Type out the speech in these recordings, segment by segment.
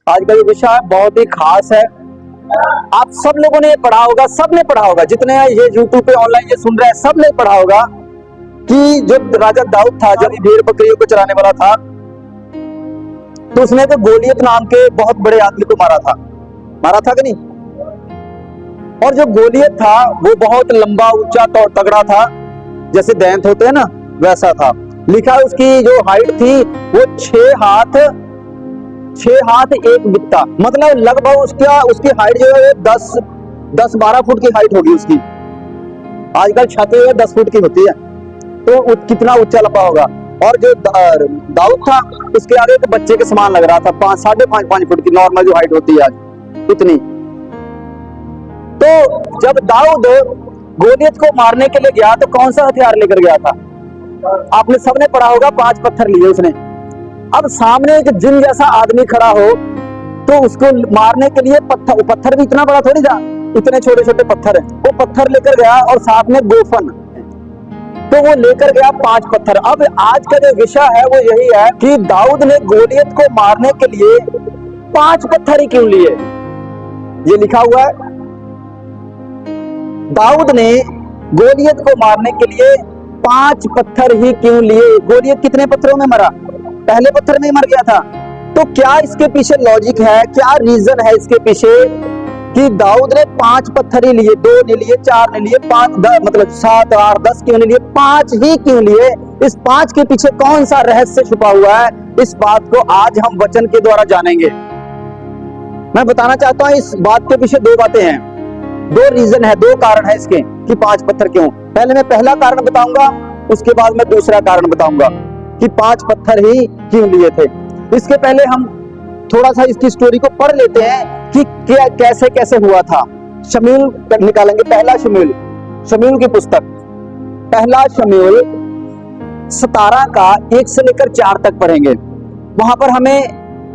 आज का जो विषय है बहुत ही खास है। आप सब लोगों ने पढ़ा होगा, सबने पढ़ा होगा, जितने ये यूट्यूब पे ऑनलाइन ये सुन रहे हैं सबने पढ़ा होगा कि जो राजा दाऊद था, जब भेड़ बकरियों को चराने वाला था, तो उसने तो गोलियत नाम के बहुत बड़े आदमी को मारा था कि नहीं। और जो गोलियत था वो बहुत लंबा ऊंचा तो तगड़ा था, जैसे दैंत होते हैं ना वैसा था। लिखा उसकी जो हाइट थी वो 6 हाथ 1 बित्ता, मतलब लगभग उसकी हाइट जो है 10-12 फुट की हाइट होगी उसकी। आजकल छतें 10 फुट की होती है, तो कितना ऊंचा लंबा होगा। और जो दाऊद था उसके आगे एक बच्चे के समान लग रहा था, 5-5.5 फुट की नॉर्मल जो हाइट होती है आज इतनी। तो जब दाऊद गोलियत को मारने के लिए गया तो कौन सा हथियार लेकर गया था? आपने सबने पढ़ा होगा, 5 पत्थर लिए उसने। अब सामने एक जिन जैसा आदमी खड़ा हो तो उसको मारने के लिए पत्थर भी इतना बड़ा थोड़ी था, इतने छोटे छोटे पत्थर है। वो पत्थर लेकर गया और साथ में गोफन, तो वो लेकर गया 5 पत्थर। अब आज का जो विषय है वो यही है कि दाऊद ने गोलियत को मारने के लिए 5 पत्थर ही क्यों लिए। ये लिखा हुआ है, दाऊद ने गोलियत को मारने के लिए 5 पत्थर ही क्यों लिए। गोलियत कितने पत्थरों में मरा? पहले पत्थर में ही मर गया था। तो क्या इसके पीछे लॉजिक है, क्या रीजन है इसके पीछे कि दाऊद ने 5 पत्थर ही लिए, 2 नहीं लिए, 4 नहीं लिए, 5 मतलब 7 8 10 क्यों नहीं लिए, 5 ही क्यों लिए? इस 5 के पीछे कौन सा रहस्य छुपा हुआ है, इस बात को आज हम वचन के द्वारा जानेंगे। मैं बताना चाहता हूं इस बात के पीछे 2 बातें हैं, 2 रीजन है, 2 कारण है इसके कि 5 पत्थर क्यों। पहले मैं पहला कारण बताऊंगा, उसके बाद मैं दूसरा कारण बताऊंगा कि 5 पत्थर ही क्यों लिए थे। इसके पहले हम थोड़ा सा इसकी स्टोरी को पढ़ लेते हैं कि क्या कैसे कैसे हुआ था। शमूएल निकालेंगे, पहला शमूएल की पुस्तक, पहला शमूएल 17 का 1 से लेकर 4 तक पढ़ेंगे। वहां पर हमें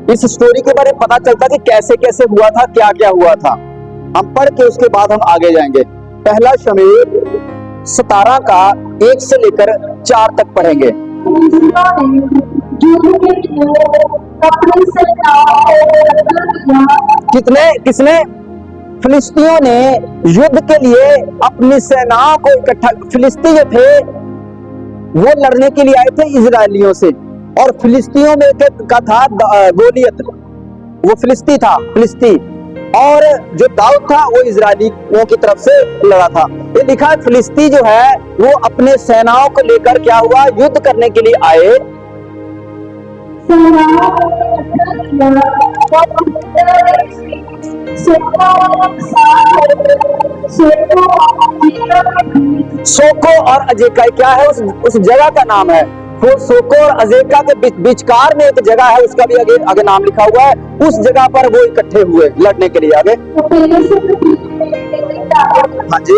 इस स्टोरी के बारे में पता चलता कि कैसे कैसे हुआ था, क्या क्या हुआ था। हम पढ़ के उसके बाद हम आगे जाएंगे। पहला शमूएल 17 का 1 से लेकर 4 तक पढ़ेंगे। किसने? फिलिस्तियों ने युद्ध के लिए अपनी सेनाओं को इकट्ठा। फिलिस्ती जो थे वो लड़ने के लिए आए थे इजरायलियों से, और फिलिस्तियों में का था गोलियत, वो फिलिस्ती, और जो दाऊद था वो इजरायलियों की तरफ से लड़ा था। ये लिखा है फिलिस्ती जो है वो अपने सेनाओं को लेकर क्या हुआ, युद्ध करने के लिए आए। सोको और अजेका क्या है, उस जगह का नाम है। वो सोको और अजेका के बीचकार में एक जगह है, उसका भी आगे नाम लिखा हुआ है। उस जगह पर वो इकट्ठे हुए लड़ने के लिए आगे। हाँ जी,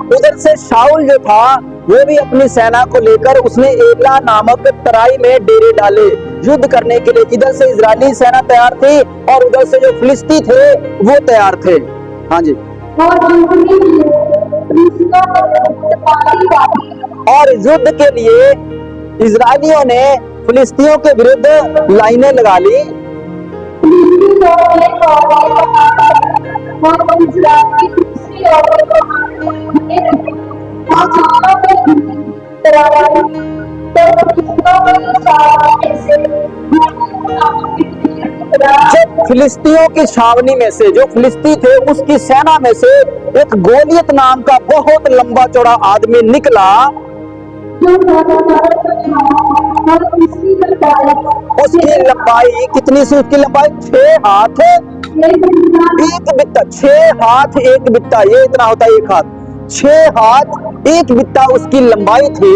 उधर से शाऊल जो था वो भी अपनी सेना को लेकर उसने एला नामक तराई में डेरे डाले युद्ध करने के लिए। इधर से इजरायली सेना तैयार थी और उधर से जो फिलिस्ती थे वो तैयार थे। हाँ जी, और युद्ध के लिए इजरायलियों ने फिलिस्तियों के विरुद्ध लाइनें लगा ली। जो फिलिस्तियों की छावनी में से, जो फिलिस्ती थे उसकी सेना में से एक गोलियत नाम का बहुत लंबा चौड़ा आदमी निकला। उसकी लंबाई कितनी सी? उसकी लंबाई 6 हाथ 1 बित्ता। 6 हाथ 1 बित्ता, ये इतना होता है 1 हाथ। 6 हाथ 1 बित्ता उसकी लंबाई थी।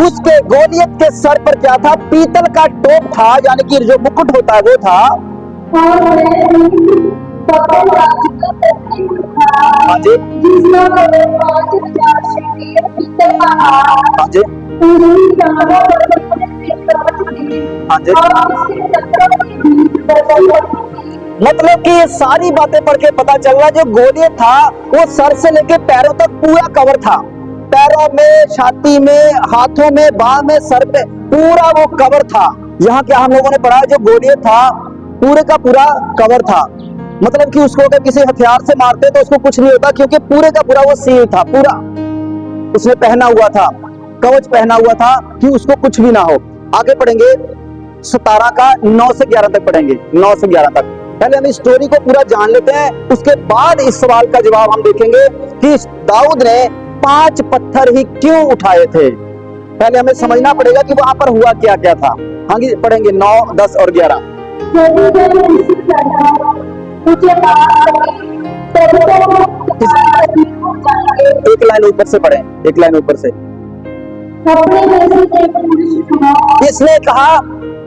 उसके गोलियत के सर पर क्या था? पीतल का टोप था, यानी कि जो मुकुट होता है वो था। हाँ जी, हाँ जी, हाँ जी, मतलब कि ये सारी बातें पढ़ के पता चल रहा है जो गोलियत था वो सर से लेके पैरों तक पूरा कवर था। पैरों में, छाती में, हाथों में, बाह में, सर पे पूरा वो कवर था। यहाँ क्या हम लोगों ने पढ़ा, जो गोलियत था पूरे का पूरा कवर था। मतलब कि उसको अगर किसी हथियार से मारते तो उसको कुछ नहीं होता, क्योंकि पूरे का पूरा वो सील था, पूरा उसने पहना हुआ था, कवच पहना हुआ था कि उसको कुछ भी ना हो। आगे पढ़ेंगे 17 का 9 से 11 तक पढ़ेंगे, 9 से 11 तक। पहले हम इस स्टोरी को पूरा जान लेते हैं, उसके बाद इस सवाल का जवाब हम देखेंगे कि दाऊद ने 5 पत्थर ही क्यों उठाए थे। पहले हमें समझना पड़ेगा कि वहां पर हुआ क्या क्या था। हाँ जी, पढ़ेंगे 9, 10 और 11। एक लाइन ऊपर से पढ़े, एक लाइन ऊपर से। किसने कहा?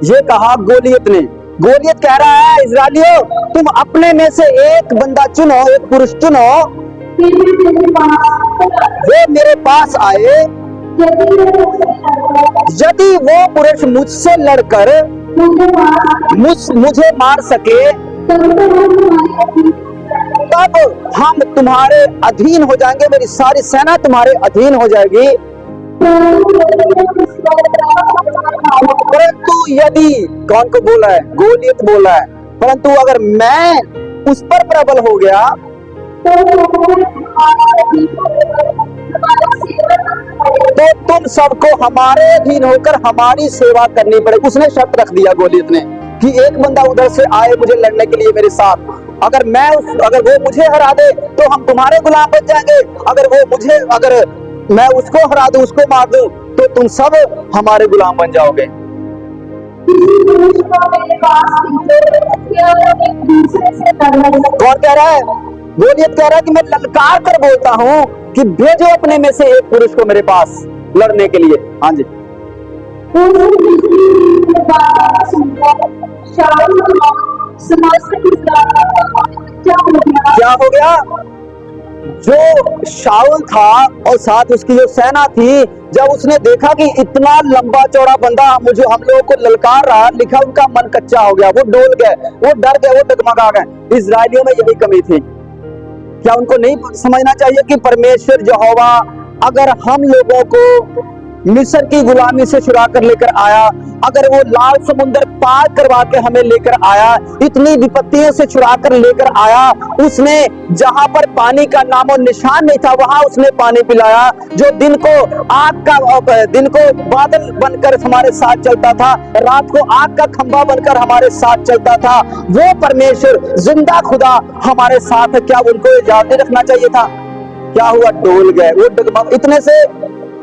ये कहा गोलियत ने। गोलियत कह रहा है इस्राएलियों, तुम अपने में से एक बंदा चुनो, एक पुरुष चुनो, वो मेरे पास आए, यदि वो पुरुष मुझसे लड़कर मुझे मार सके तब हम तुम्हारे अधीन हो जाएंगे, मेरी सारी सेना तुम्हारे अधीन हो जाएगी। परंतु यदि, कौन को बोला है? गोलियत बोला है। परंतु अगर मैं उस पर प्रबल हो गया तो तुम सबको हमारे अधीन होकर हमारी सेवा करनी पड़ेगी। उसने शर्त रख दिया गोलियत ने कि एक बंदा उधर से आए मुझे लड़ने के लिए मेरे साथ, अगर वो मुझे हरा दे तो हम तुम्हारे गुलाम बन जाएंगे, अगर मैं उसको हरा दूं, उसको मार दूं, तो तुम सब हमारे गुलाम बन जाओगे। कौन कह रहा है? गोलियत कह रहा है कि मैं ललकार कर बोलता हूं कि भेजो अपने में से एक पुरुष को मेरे पास लड़ने के लिए। हाँ जी, क्या हो गया? जो शाऊल था और साथ उसकी जो सेना थी, जब उसने देखा कि इतना लंबा चौड़ा बंदा हम लोगों को ललकार रहा, लिखा उनका मन कच्चा हो गया, वो डोल गए, वो डर गए, वो डगमगा गए। इस्राएलियों में यही कमी थी। क्या उनको नहीं समझना चाहिए कि परमेश्वर यहोवा अगर हम लोगों को मिस्र की गुलामी से छुड़ा कर लेकर आया, अगर वो लाल समुद्र पार करवा के हमें लेकर आया, इतनी विपत्तियों से छुड़ा कर लेकर आया, उसने जहां पर पानी का नामो निशान नहीं था वहां उसने पानी पिलाया। जो दिन को बादल बनकर हमारे साथ चलता था, रात को आग का खंभा बनकर हमारे साथ चलता था, वो परमेश्वर जिंदा खुदा हमारे साथ है। क्या उनको याद नहीं रखना चाहिए था? क्या हुआ? डोल गए, वो डगमग। इतने से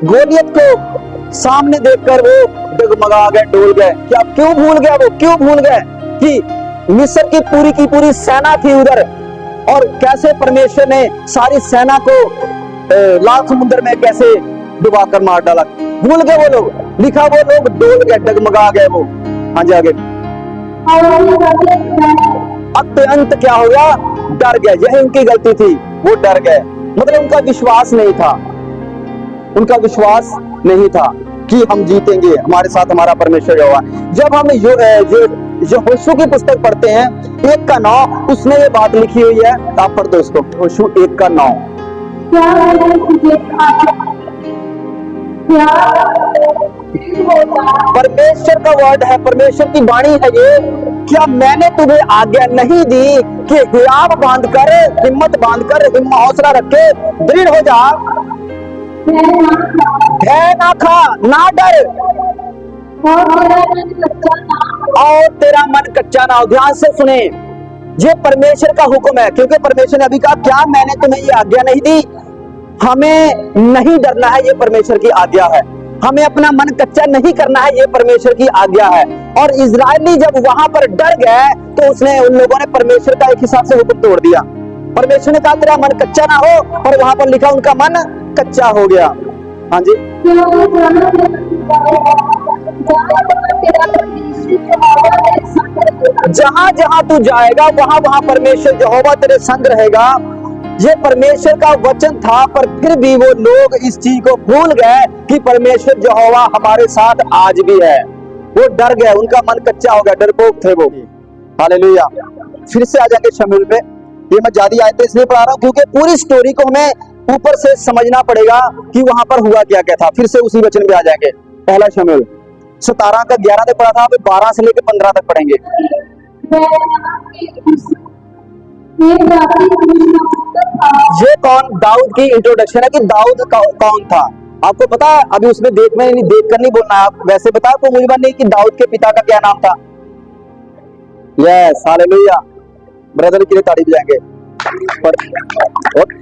गोलियत को सामने देखकर वो डगमगा गए, डोल गए। क्या क्यों भूल गया? वो क्यों भूल गए कि मिस्र की पूरी सेना थी उधर, और कैसे परमेश्वर ने सारी सेना को लाल समुद्र में कैसे डुबा कर मार डाला। भूल गए वो लोग, लिखा वो लोग डोल गए, डगमगा गए वो। हाँ जी, आगे अत्यंत क्या हो गया? डर गए। यही उनकी गलती थी, वो डर गए। मतलब उनका विश्वास नहीं था, उनका विश्वास नहीं था कि हम जीतेंगे, हमारे साथ हमारा परमेश्वर होगा। जब हम यहोशू की पुस्तक पढ़ते हैं 1 का 9, उसमें ये बात लिखी हुई है, आप पढ़ दो उसको। यहोशू 1 का 9। परमेश्वर का वर्ड है, परमेश्वर की वाणी है ये। क्या मैंने तुम्हें आज्ञा नहीं दी कि हियाव बांधकर, हिम्मत बांधकर, हौसला रखे, दृढ़ हो जा, भय ना खा, ना डर, और तेरा मन कच्चा ना हो। ध्यान से सुने, ये परमेश्वर का हुक्म है, क्योंकि परमेश्वर ने अभी कहा क्या मैंने तुम्हें ये आज्ञा नहीं दी? हमें नहीं डरना है, ये परमेश्वर की आज्ञा है। हमें अपना मन कच्चा नहीं करना है, ये परमेश्वर की आज्ञा है। और इजरायली जब वहां पर डर गए तो उन लोगों ने परमेश्वर का एक हिसाब से हुक्म तोड़ दिया। परमेश्वर ने कहा तेरा मन कच्चा ना हो, और वहां पर लिखा उनका मन कच्चा हो गया। हाँ जी, जहां जहां तू जाएगा वहां वहां परमेश्वर यहोवा तेरे संग रहेगा। ये परमेश्वर का वचन था, पर फिर भी वो लोग इस चीज को भूल गए कि परमेश्वर यहोवा हमारे साथ आज भी है। वो डर गए, उनका मन कच्चा हो गया, डरपोक थे वो। हालेलुया। फिर से आ जाएंगे शमूएल पे। ये मैं ज्यादा आयतें इसलिए पढ़ा रहा हूँ क्योंकि पूरी स्टोरी को हमें ऊपर से समझना पड़ेगा कि वहां पर हुआ क्या क्या था। फिर से उसी वचन पे आ जाएंगे। पहला शमूएल 17 का 11 तक पढ़ा था, अब 12 से लेकर 15 तक पढ़ेंगे। ये कौन, दाऊद की इंट्रोडक्शन है कि दाऊद कौन था। आपको पता है, अभी उसमें देख कर नहीं बोलना है, आप वैसे बताओ आपको मुझे नहीं कि दाऊद के पिता का क्या नाम था। यस, हालेलुया, ब्रदर के लिए ताड़ी बजाएंगे।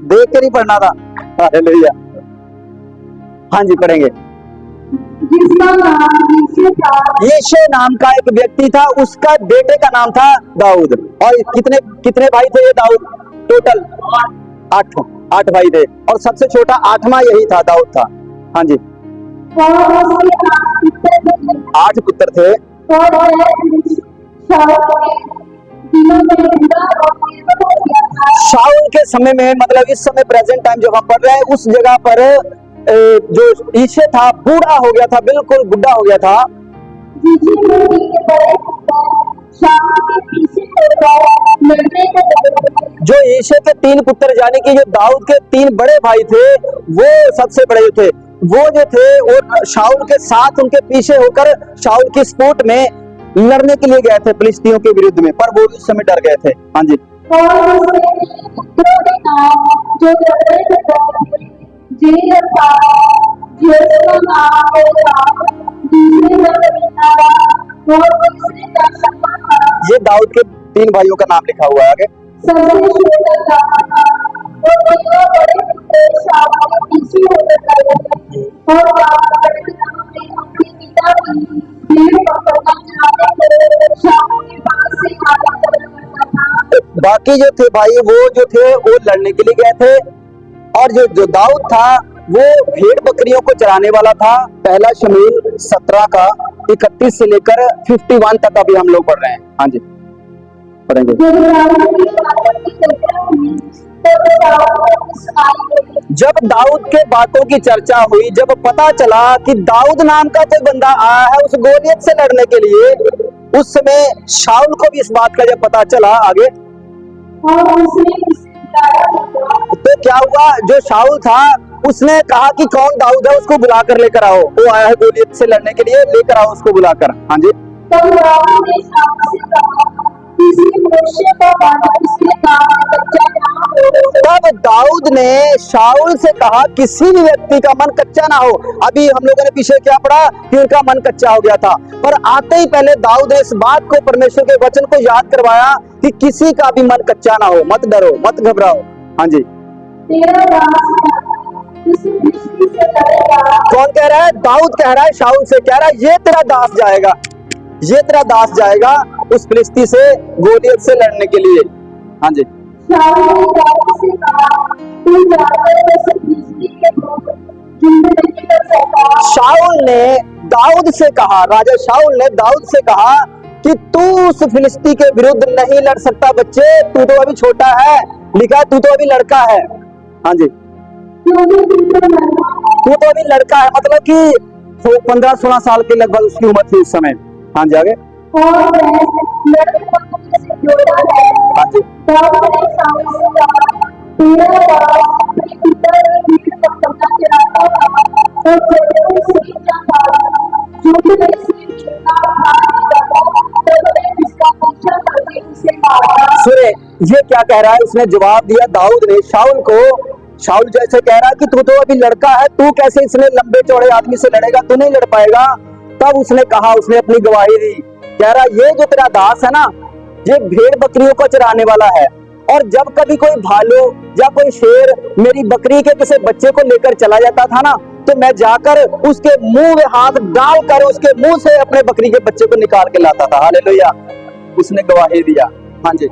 देख के नहीं पढ़ना था, हालेलुया। हाँ जी, पढ़ेंगे। जिसका नाम यीशु था, यीशु नाम का एक व्यक्ति था, उसका बेटे का नाम था दाऊद। और कितने कितने भाई थे ये दाऊद? टोटल 8 भाई थे, और सबसे छोटा 8वां यही था, दाऊद था। हाँ जी, और उसके 8 पुत्र थे। और शाऊल के समय में, मतलब इस समय प्रेजेंट टाइम जब हम पढ़ रहे हैं, उस जगह पर जो यीशु था बूढ़ा हो गया था, बिल्कुल बुढ़ा हो गया था। जो यीशु के 3 पुत्र, यानी कि जो दाऊद के 3 बड़े भाई थे, वो सबसे बड़े थे, वो जो थे वो शाऊल के साथ उनके पीछे होकर शाऊल की सपोर्ट में लड़ने के लिए गए थे फिलिस्तीनियों के विरुद्ध में, पर वो उस समय डर गए थे। हाँ जी, ये दाऊद के 3 भाइयों का नाम लिखा हुआ है आगे। बाकी जो थे भाई, वो थे वो लड़ने के लिए गए थे, और जो दाऊद था वो भेड़ बकरियों को चराने वाला था। पहला शमूएल 17 का 31 से लेकर 51 तक अभी हम लोग पढ़ रहे हैं। हाँ जी, पढ़ेंगे। जब दाऊद के बातों की चर्चा हुई, जब पता चला कि दाऊद नाम का कोई बंदा आया है उस गोलियत से लड़ने के लिए, उस समय शाऊल को भी इस बात का जब पता चला आगे, तो क्या हुआ, जो शाऊल था उसने कहा कि कौन दाऊद है, उसको बुलाकर लेकर आओ, वो आया है गोलियत से लड़ने के लिए, लेकर आओ उसको बुलाकर। हाँ जी, तब दाऊद ने शाऊल से कहा किसी भी व्यक्ति का मन कच्चा ना हो। अभी हम लोगों ने पीछे क्या पढ़ा कि उनका मन कच्चा हो गया था, पर आते ही पहले दाऊद ने इस बात को, परमेश्वर के वचन को याद करवाया कि किसी का भी मन कच्चा ना हो, मत डरो, मत घबराओ। हाँ जी, कौन कह रहा है? दाऊद कह रहा है, शाऊल से कह रहा है, ये तेरा दास जाएगा, ये तेरा दास जाएगा उस फिलिस्ती से गोलियत से लड़ने के लिए। हाँ जी, शाऊल ने दाऊद से कहा, राजा शाऊल ने दाऊद से कहा कि तू उस फिलिस्ती के विरुद्ध नहीं लड़ सकता बच्चे, तू तो अभी छोटा है, लिखा है तू तो अभी लड़का है। हाँ जी, तू तो अभी लड़का है, मतलब कि 15-16 साल के लगभग उसकी उम्र थी उस समय। हाँ जी, आगे। हाँ जी, सुने ये क्या कह रहा है, इसने जवाब दिया दाऊद ने शाऊल को। शाऊल जैसे कह रहा है कि तू तो अभी लड़का है, तू कैसे इसने लंबे चौड़े आदमी से लड़ेगा, तू नहीं लड़ पाएगा। तब उसने कहा, उसने अपनी गवाही दी, कह रहा ये जो तेरा दास है ना, ये भेड़ बकरियों को चराने वाला है, और जब कभी कोई भालू या कोई शेर मेरी बकरी के किसी बच्चे को लेकर चला जाता था ना, तो मैं जाकर उसके मुंह में हाथ डालकर उसके मुंह से अपने बकरी के बच्चे को निकाल के लाता था। हालेलुया, उसने गवाही दिया। हाँ जी,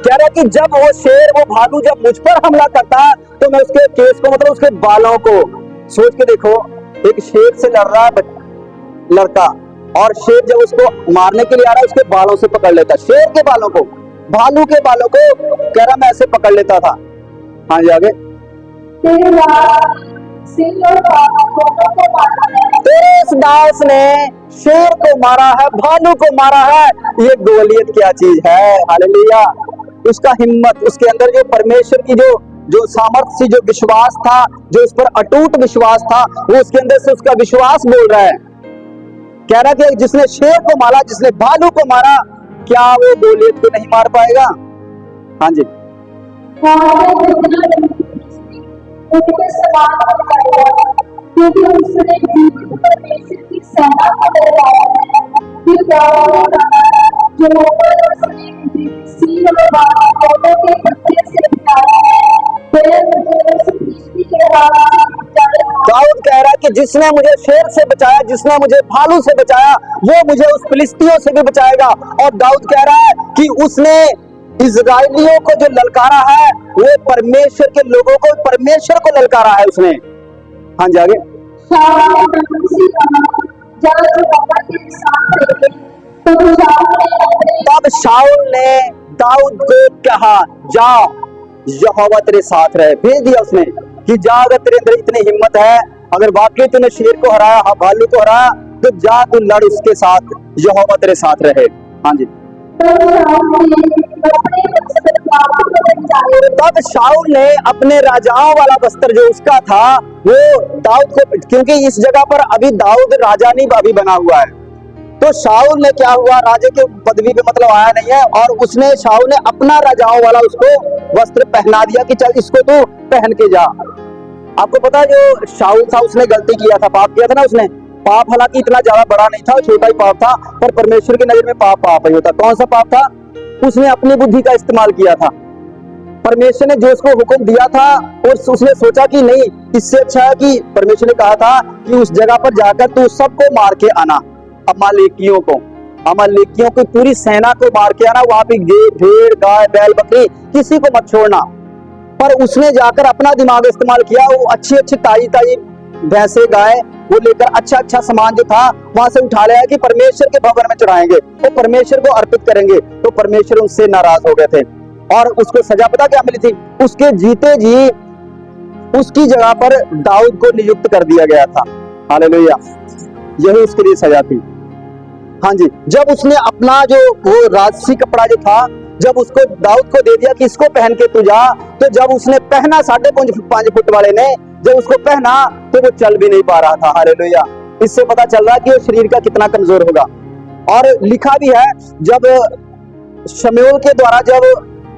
कह रहा कि जब वो शेर, वो भालू जब मुझ पर हमला करता तो मैं उसके केस को, मतलब उसके बालों को, सोच के देखो, एक शेर से लड़ रहा है लड़का, और शेर जब उसको मारने के लिए आ रहा है उसके बालों से पकड़ लेता, शेर के बालों को, भालू के बालों को कह रहा मैं ऐसे पकड़ लेता था। हाँ जी आगे। तेरे दास सिंह और बाघ दोनों को मारा है। तेरे इस दास ने शेर को मारा है, भालू को मारा है। ये गोलियत क्या चीज है? हालेलुया। उसका हिम्मत, उसके अंदर जो परमेश्वर की जो सामर्थ्य, जो विश्वास था, जो उस पर अटूट विश्वास था, वो उसके अंदर से उसका विश्वास बोल रहा है। कह रहा कि जिसने शेर को मारा, जिसने भालू को मारा, क्या वो गोलियत को नहीं मार पाएगा? हाँ जी। उनके समान हो जाएगा, क्योंकि उसने जीवित परमेश्वर की सेना को डराया है। फिर दाऊद ने कहा, जो ऊपर उसने सिंह और बाघ दोनों के पत्ते से बचाया है, वह मुझे उस पृथ्वी के हाथ से बचाएगा। दाऊद कह रहा है कि जिसने मुझे शेर से बचाया, जिसने मुझे भालू से बचाया, वो मुझे उस फिलिस्तियों से भी बचाएगा। और दाऊद कह रहा है कि उसने इजराइलियों को जो ललकारा है, वो परमेश्वर के लोगों को, परमेश्वर को ललकारा है उसने। हाँ जी आगे। शाऊल ने दाऊद से कहा, जा यहोवा तेरे साथ रहे। तब शाऊल ने दाऊद को कहा, जा यहोवा तेरे साथ रहे। भेज दिया उसने कि जा, अगर तेरे अंदर इतनी हिम्मत है, अगर वाकई तूने शेर को हराया, भालू को हराया, तो जा तू लड़ उसके साथ, यहोवा तेरे साथ रहे। हाँ जी। तब शाऊल ने अपने राजाओं वाला वस्त्र जो उसका था, वो दाऊद को, क्योंकि इस जगह पर अभी दाऊद राजा नहीं अभी बना हुआ है, तो शाऊल ने क्या हुआ, राजे के पदवी पे मतलब आया नहीं है, और उसने शाऊल ने अपना राजाओं वाला उसको वस्त्र पहना दिया कि चल इसको तू पहन के जा। आपको पता है जो शाऊल था, उसने गलती किया था, पाप किया था ना उसने। पाप हालांकि इतना ज्यादा बड़ा नहीं था, छोटा ही पाप था, पर परमेश्वर की नजर में पाप पाप ही होता। कौन सा पाप था? उसने अपनी बुद्धि का इस्तेमाल किया था। परमेश्वर ने जो उसको हुक्म दिया था, और उसने सोचा कि नहीं, इससे अच्छा है कि परमेश्वर ने कहा था कि उस जगह पर जाकर तू सबको मार के आना, अमालेकियों को, अमालेकियों की पूरी सेना को मार के आना, वहां पे भेड़ गाय बैल बकरी किसी को मत छोड़ना। पर उसने जाकर अपना दिमाग इस्तेमाल किया, वो अच्छी अच्छी ताजी ताजी भैंसे गाय वो लेकर अच्छा अच्छा सामान जो था वहां से उठा लिया कि परमेश्वर के भवन में चढ़ाएंगे, वो परमेश्वर को अर्पित करेंगे। तो परमेश्वर उनसे नाराज हो गए थे, और उसको सजा पता क्या मिली थी? उसके जीते जी उसकी जगह पर दाऊद को नियुक्त कर दिया गया था। हालेलुया। यही उसके लिए सजा थी। हाँ जी। जब उसने अपना जो वो राजसी कपड़ा जो था, जब उसको दाऊद को दे दिया कि इसको पहन के तू जा, तो जब उसने पहना 5.5 फुट वाले ने, जब उसको पहना तो वो चल भी नहीं पा रहा था। हालेलुया। इससे पता चल रहा है कि वो शरीर का कितना कमजोर होगा। और लिखा भी है, जब शमूएल के द्वारा जब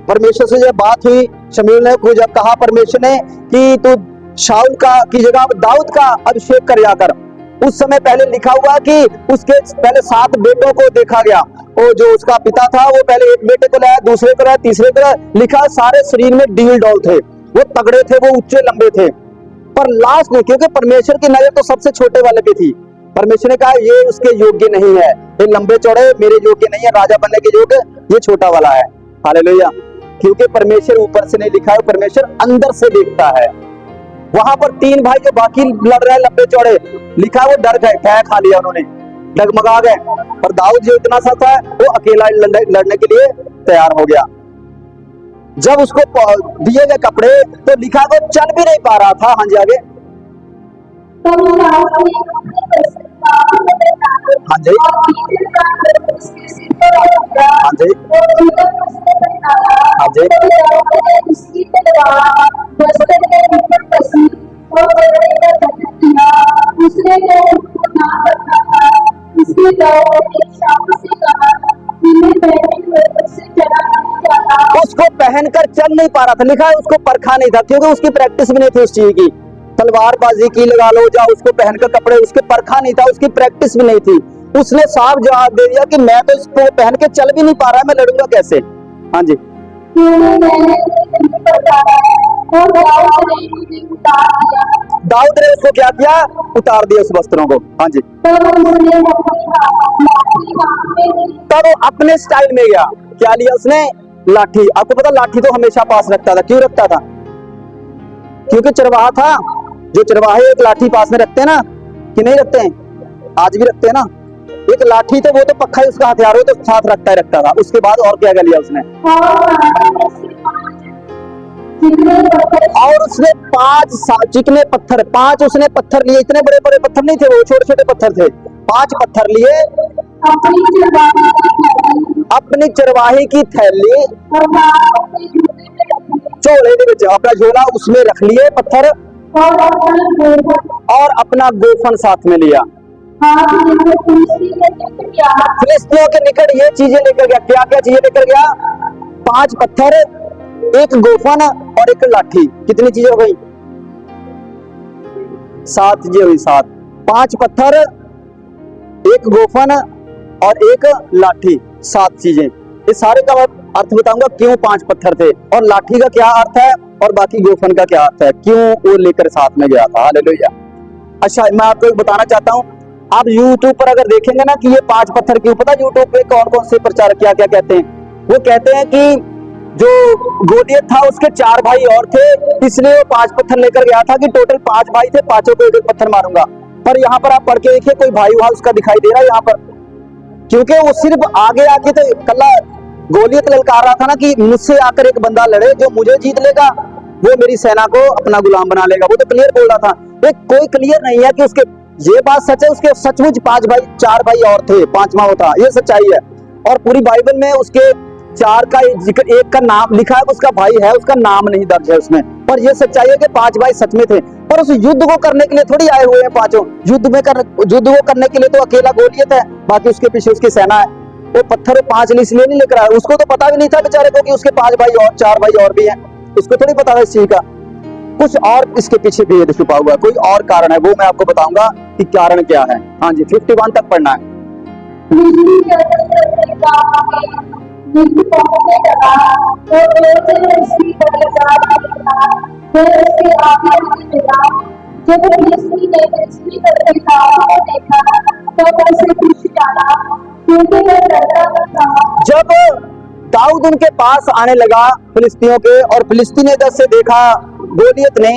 परमेश्वर से जब बात हुई, शमूएल ने को जब कहा परमेश्वर ने कि तू शाऊल का की जगह दाऊद का अभिषेक कर जाकर, उस समय पहले लिखा हुआ कि उसके पहले 7 बेटों को देखा गया। वो जो उसका पिता था, वो पहले एक बेटे को लाया, दूसरे को लाया, तीसरे को लाया। लिखा सारे शरीर में डील डॉल थे, वो तगड़े थे, वो ऊंचे लंबे थे। पर लास्ट में, क्योंकि परमेश्वर की नजर तो सबसे छोटे वाले पे थी, परमेश्वर ने कहा ये उसके योग्य नहीं है, ये लंबे चौड़े मेरे योग्य नहीं है, राजा बनने के योग्य, ये छोटा वाला है। हालेलुया। क्योंकि परमेश्वर ऊपर से नहीं लिखा है, परमेश्वर अंदर से देखता है। वहां पर 3 भाई जो बाकी लड़ रहे लंबे चौड़े, लिखा वो डर गए, क्या खा लिया उन्होंने, डगमगा गए। और दाऊद जो इतना सा था, वो अकेला लड़ने के लिए तैयार हो गया। जब उसको दिए गए कपड़े, तो लिखा वो चल भी नहीं पा रहा था। हाँ जी आगे। हाँ जी। हाँ जी। हाँ जी। उसको पहनकर चल नहीं पा रहा था, लिखा है उसको परखा नहीं था, क्योंकि उसकी प्रैक्टिस भी नहीं थी उस चीज की, तलवारबाजी की लगा लो, या उसको पहनकर कपड़े, उसके परखा नहीं था, उसकी प्रैक्टिस भी नहीं थी। उसने साफ जवाब दे दिया कि मैं तो इसको पहन के चल भी नहीं पा रहा, मैं लड़ूंगा कैसे। हाँ जी। दाऊद ने उसको क्या किया? उतार दिया उस वस्त्रों को। हाँ जी। तब वो अपने स्टाइल में गया, क्या लिया उसने? लाठी। आपको पता लाठी तो हमेशा पास रखता था, क्यों रखता था? क्योंकि चरवाहा था, जो चरवाहे एक लाठी पास में रखते हैं ना, कि नहीं रखते हैं? आज भी रखते हैं ना। एक लाठी तो वो तो पक्का ही उसका हथियार हो तो साथ रखता ही रखता था। उसके बाद और क्या कर लिया उसने? और उसने 5 चिकने पत्थर, 5 उसने पत्थर लिए। इतने बड़े बड़े पत्थर नहीं थे वो, छोटे छोटे पत्थर थे। 5 पत्थर लिए, अपनी चरवाही की थैली झोले दे विच, अपना झोला उसमें रख लिए पत्थर, और अपना गोफन साथ में लिया। फिलिस्तियों के निकट ये चीजें लेकर गया। क्या क्या चीजें लेकर गया? 5 पत्थर, एक गोफन और एक लाठी। कितनी चीजें हो गई? 7 चीजें हुई। 7, 5 पत्थर, एक गोफन और एक लाठी, 7 चीजें। इस सारे का अर्थ बताऊंगा, क्यों 5 पत्थर थे और लाठी का क्या अर्थ है और बाकी गोफन का क्या अर्थ है, क्यों वो लेकर साथ में गया था। हालेलुया। अच्छा, मैं आपको एक बताना चाहता हूं, आप YouTube पर अगर देखेंगे ना कि ये 5 पत्थर क्यों, पता YouTube पे कौन कौन से प्रचारक क्या क्या कहते हैं? वो कहते हैं कि जो गोलियत था उसके 4 भाई और थे, इसलिए वो 5 पत्थर लेकर गया था कि टोटल 5 भाई थे, पांचों को एक एक पत्थर मारूंगा। पर यहाँ पर आप पढ़ के देखिए, कोई भाई वहां उसका दिखाई दे रहा है यहाँ पर? क्योंकि वो सिर्फ आगे आके तो कल्ला गोलियत ललकार रहा था ना कि मुझसे आकर एक बंदा लड़े, जो मुझे जीत लेगा वो मेरी सेना को अपना गुलाम बना लेगा। वो तो क्लियर बोल रहा था। एक कोई क्लियर नहीं है कि उसके, ये बात सच है, उसके सचमुच 5 भाई, 4 भाई और थे, 5वां वो था, ये सच्चाई है। और पूरी बाइबल में उसके 4 का जिक्र, एक का नाम लिखा है, उसका भाई है, उसका नाम नहीं दर्ज है उसमें। पर यह सच्चाई है कि 5 भाई सच में थे। पर उस युद्ध को करने के लिए थोड़ी आए हुए हैं पांचों। युद्ध को करने के लिए तो अकेला गोलियत है, बाकी उसके पीछे उसकी सेना है। वो पत्थर 5 इसलिए नहीं लेकर आया, उसको तो पता भी नहीं था बेचारे को कि उसके 5 भाई और 4 भाई और भी हैं। उसको थोड़ी पता था इस चीज का। कुछ और इसके पीछे भेद छुपा हुआ है, कोई और कारण है, वो मैं आपको बताऊंगा कि कारण क्या है। हाँ जी, 51 तक पढ़ना है। जब फिलिस्ती ने फिलिस्ती करते दाऊद को देखा तो उसे खुश जाना, क्योंकि वह डरता था। जब दाऊद उनके पास आने लगा फिलिस्तियों के, और फिलिस्ती ने इधर से देखा, गोलियत ने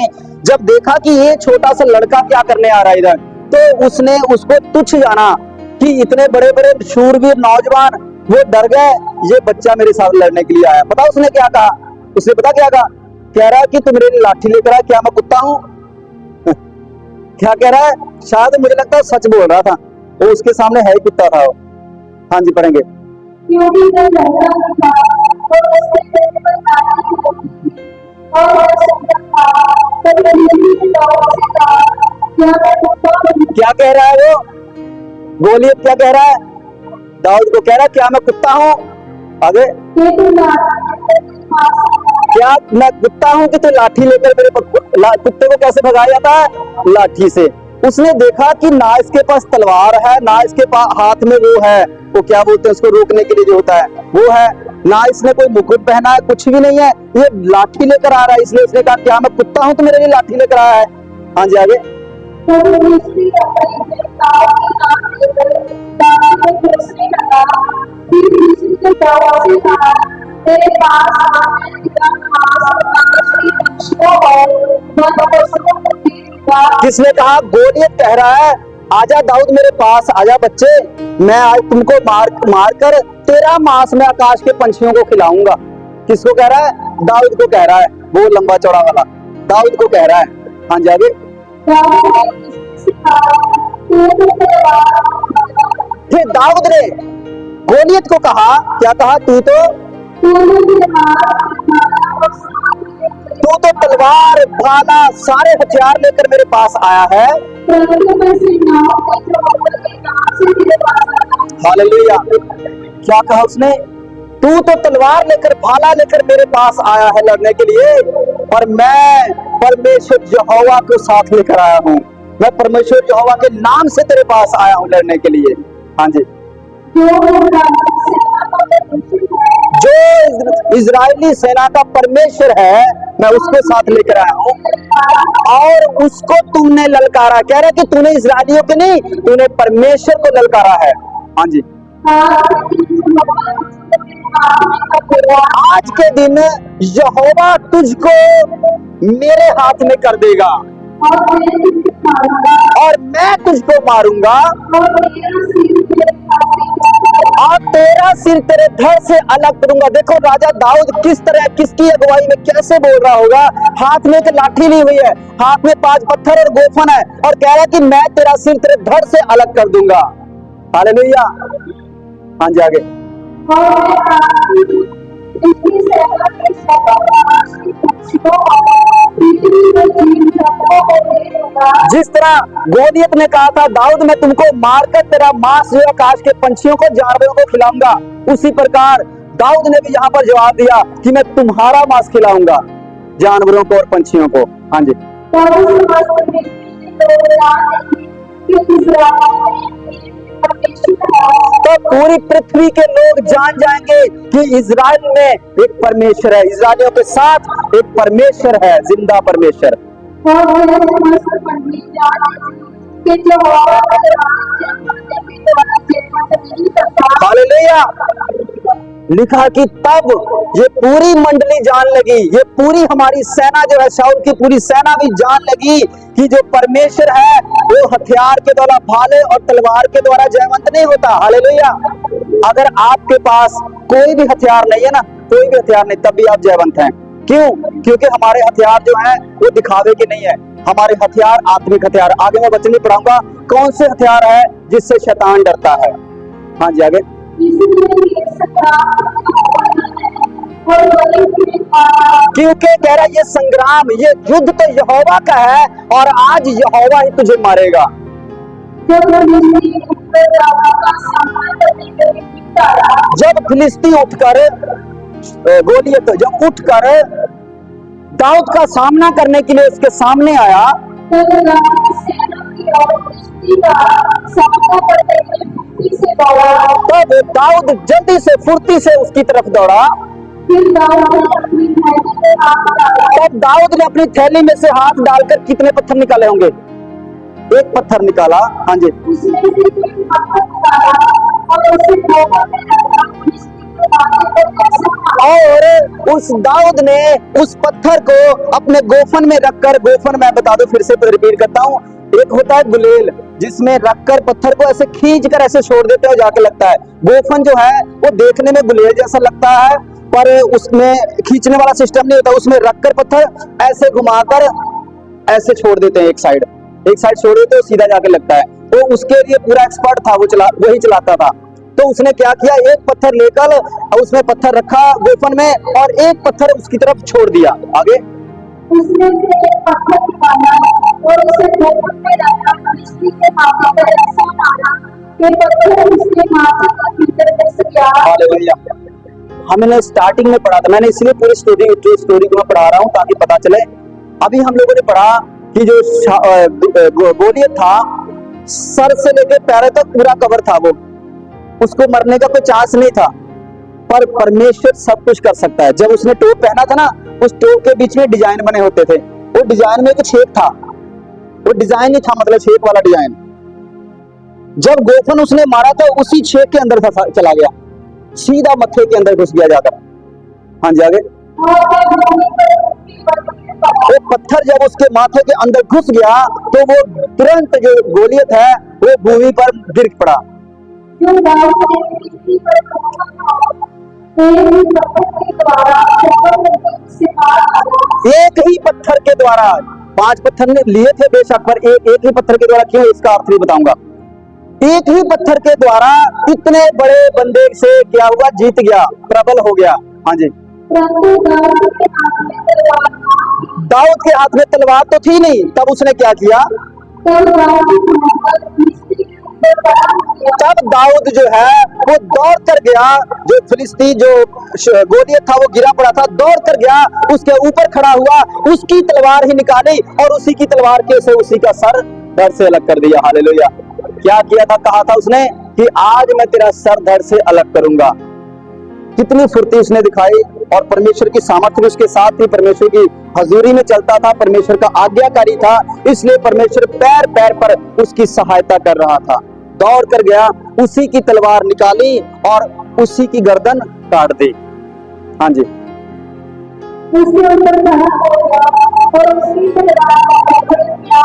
जब देखा कि ये छोटा सा लड़का क्या करने आ रहा है इधर, तो उसने उसको तुच्छ जाना कि इतने बड़े बड़े शूरवीर नौजवान, वो डर गए, ये बच्चा मेरे साथ लड़ने के लिए आया। पता उसने क्या कहा? उसने पता क्या कहा? कह रहा है कि तू मेरे लिए लाठी लेकर आया, क्या मैं कुत्ता हूं? क्या कह रहा है? शायद मुझे लगता है सच बोल रहा था, वो उसके सामने है ही कुत्ता था वो। हाँ जी, पढ़ेंगे। क्योंकि वह लड़का था और उसके पेट पर लाठी होती थी और वह सुंदर था। तब फिलिस्ती ने दाऊद से कहा, क्या मैं कुत्ता हूं? क्या कह रहा है वो? गोलियत क्या कह रहा है? दाऊद को कह रहा है, क्या मैं कुत्ता हूँ? आगे, क्या मैं कुत्ता हूँ कि तू लाठी लेकर मेरे कुत्ते को कैसे भगाया जाता है? लाठी से। उसने देखा कि ना इसके पास तलवार है, ना इसके पास हाथ में वो है, वो क्या बोलते हैं उसको रोकने के लिए जो होता है वो है, ना इसने कोई मुकुट पहना है, कुछ भी नहीं है, ये लाठी लेकर आ रहा है। इसलिए उसने कहा, क्या मैं कुत्ता हूँ तो मेरे लिए लाठी लेकर आया है? हाँ जी, आगे। किसने कहा? गोलियत कह रहा है, आजा दाऊद मेरे पास, आजा बच्चे, मैं आज तुमको मार कर तेरा मांस में आकाश के पंछियों को खिलाऊंगा। किसको कह रहा है? दाऊद को कह रहा है, वो लंबा चौड़ा वाला दाऊद को कह रहा है। हाँ जी, आगे। फिर दाऊद ने गोलियत को कहा, क्या कहा? तू तो तलवार भाला सारे हथियार लेकर मेरे पास आया है। हालेलुया। क्या कहा उसने? तू तो तलवार लेकर भाला लेकर मेरे पास आया है लड़ने के लिए, और मैं परमेश्वर यहोवा को साथ लेकर आया हूँ। मैं परमेश्वर यहोवा के नाम से तेरे पास आया हूँ लड़ने के लिए। हाँ जी। जो इजरायली सेना का परमेश्वर है, मैं उसको साथ लेकर आया हूँ, और उसको तुमने ललकारा। कह रहा है कि तूने इजरायलियों के नहीं, तूने परमेश्वर को ललकारा है। हाँ जी। आज के दिन यहोवा तुझको मेरे हाथ में कर देगा। और मैं तुझे मारूंगा और मैं तुझको मारूंगा और तेरा सिर तेरे धड़ से और तेरा सिर तेरे धड़ से अलग करूंगा। देखो राजा दाऊद किस तरह, किसकी अगुवाई में कैसे बोल रहा होगा। हाथ में एक लाठी ली हुई है, हाथ में 5 पत्थर और गोफन है, और कह रहा है कि मैं तेरा सिर तेरे धड़ से अलग कर दूंगा। हालेलुया। हाँ जी आगे। और मैं आपकी इसकी सेना के सैकड़ों की पक्षियों और पृथ्वी पर जीव जंतुओं को दे दूंगा। जिस तरह गोलियत ने कहा था, दाऊद मैं तुमको मारकर तेरा मांस जो आकाश के पंछियों को, जानवरों को खिलाऊंगा, उसी प्रकार दाऊद ने भी यहाँ पर जवाब दिया कि मैं तुम्हारा मांस खिलाऊंगा जानवरों को और पंछियों को। हाँ जी। तब समस्त पृथ्वी के लोग जानेंगे कि इस्राएल में परमेश्वर है। तो पूरी पृथ्वी के लोग जान जाएंगे कि इजराइल में एक परमेश्वर है, इजराइलियों के साथ एक परमेश्वर है, जिंदा परमेश्वर। और वह समस्त पंडित जानेंगे कि यहोवा का राज्य मरने के द्वारा जन्मत नहीं करता। हालेलुया। लिखा कि तब ये पूरी मंडली जान लगी, ये पूरी हमारी सेना जो है, शाऊल की पूरी सेना भी जान लगी कि जो परमेश्वर है वो हथियार के द्वारा, भाले और तलवार के द्वारा जयवंत नहीं होता। हालेलुया। अगर आपके पास कोई भी हथियार नहीं है ना, कोई भी हथियार नहीं, तब भी आप जयवंत हैं। क्यों? क्योंकि हमारे हथियार जो है वो दिखावे के नहीं है, हमारे हथियार आत्मिक हथियार। आगे मैं वचन में पढ़ाऊंगा कौन से हथियार है जिससे शैतान डरता है। हाँ जी आगे। क्योंकि कह रहा है ये संग्राम, ये युद्ध तो यहोवा का है और आज यहोवा ही तुझे मारेगा। जब फिलिस्ती उठकर गोलियत जब उठकर दाऊद का सामना करने के लिए उसके सामने आया, तब दाऊद जल्दी से फुर्ती से उसकी तरफ दौड़ा। तब दाऊद ने अपनी थैली में से हाथ डालकर कितने पत्थर निकाले होंगे? एक पत्थर निकाला। हाँ जी। और उस दाऊद ने उस पत्थर को अपने गोफन में रखकर, गोफन मैं बता दूं फिर से तो रिपीट करता हूं, एक होता है गुलेल जिसमें रखकर पत्थर को ऐसे खींच कर ऐसे छोड़ देते हो, जाके लगता है। गोफन जो है वो देखने में गुलेल जैसा लगता है, पर उसमें खींचने वाला सिस्टम नहीं होता, उसमें रखकर पत्थर ऐसे घुमाकर ऐसे छोड़ देते हैं, एक साइड छोड़ देते हो, सीधा जाके लगता है। तो उसके लिए पूरा एक्सपर्ट था, वही चलाता था। तो उसने क्या किया, एक पत्थर लेकर उसमें पत्थर रखा गोफन में और एक पत्थर उसकी तरफ छोड़ दिया। आगे उसने से एक पत्थर निकाला और उसे गोफन में रखा, फिलिस्ती के माथे पर ऐसा मारा कि पत्थर उसके माथे के भीतर घुस गया। हालेलुया। हमने स्टार्टिंग में पढ़ा था, मैंने इसलिए पूरी स्टोरी को मैं पढ़ा रहा हूँ ताकि पता चले। अभी हम लोगों ने पढ़ा कि जो गोलियत था सर से लेकर पैरों तक पूरा कवर था, वो उसको मरने का कोई चांस नहीं था, पर परमेश्वर सब कुछ कर सकता है। जब उसने टोप पहना था ना, उस टोप के बीच में डिजाइन बने होते थे, वो डिजाइन में एक छेद था, वो डिजाइन नहीं था, मतलब छेद वाला डिजाइन। जब गोफन उसने मारा था उसी छेद के अंदर चला गया, सीधा मत्थे के अंदर घुस गया जाकर। हाँ जी आगे। वो पत्थर जब उसके माथे के अंदर घुस गया तो वो तुरंत जो गोलियत है वो भूमि पर गिर पड़ा। एक ही पत्थर के द्वारा, 5 पत्थर ने लिए थे बेशक, पर एक ही पत्थर के द्वारा, क्यों इसका अर्थ भी बताऊंगा। एक ही पत्थर के द्वारा इतने बड़े बंदे से क्या हुआ, जीत गया, प्रबल हो गया। हाँ जी। दाऊद के हाथ में तलवार तो थी नहीं, तब उसने क्या किया, तब दाऊद जो है वो दौड़ कर गया, जो फिलिस्ती जो गोलियत था वो गिरा पड़ा था, दौड़ कर गया, उसके ऊपर खड़ा हुआ, उसकी तलवार ही निकाली और उसी की तलवार के से उसी का सर धड़ से अलग कर दिया। हालेलुया। क्या किया था, कहा था उसने कि आज मैं तेरा सर धड़ से अलग करूंगा। कितनी फुर्ती उसने दिखाई, और परमेश्वर की सामर्थ्य उसके साथ थी, परमेश्वर की हजूरी में चलता था, परमेश्वर का आज्ञाकारी था, इसलिए परमेश्वर पैर पैर पर उसकी सहायता कर रहा था। दौड़ कर गया, उसी की तलवार निकाली और उसी की गर्दन काट दी। हाँ जी। उसके ऊपर खड़ा हो गया और उसकी तलवार का पकड़ लिया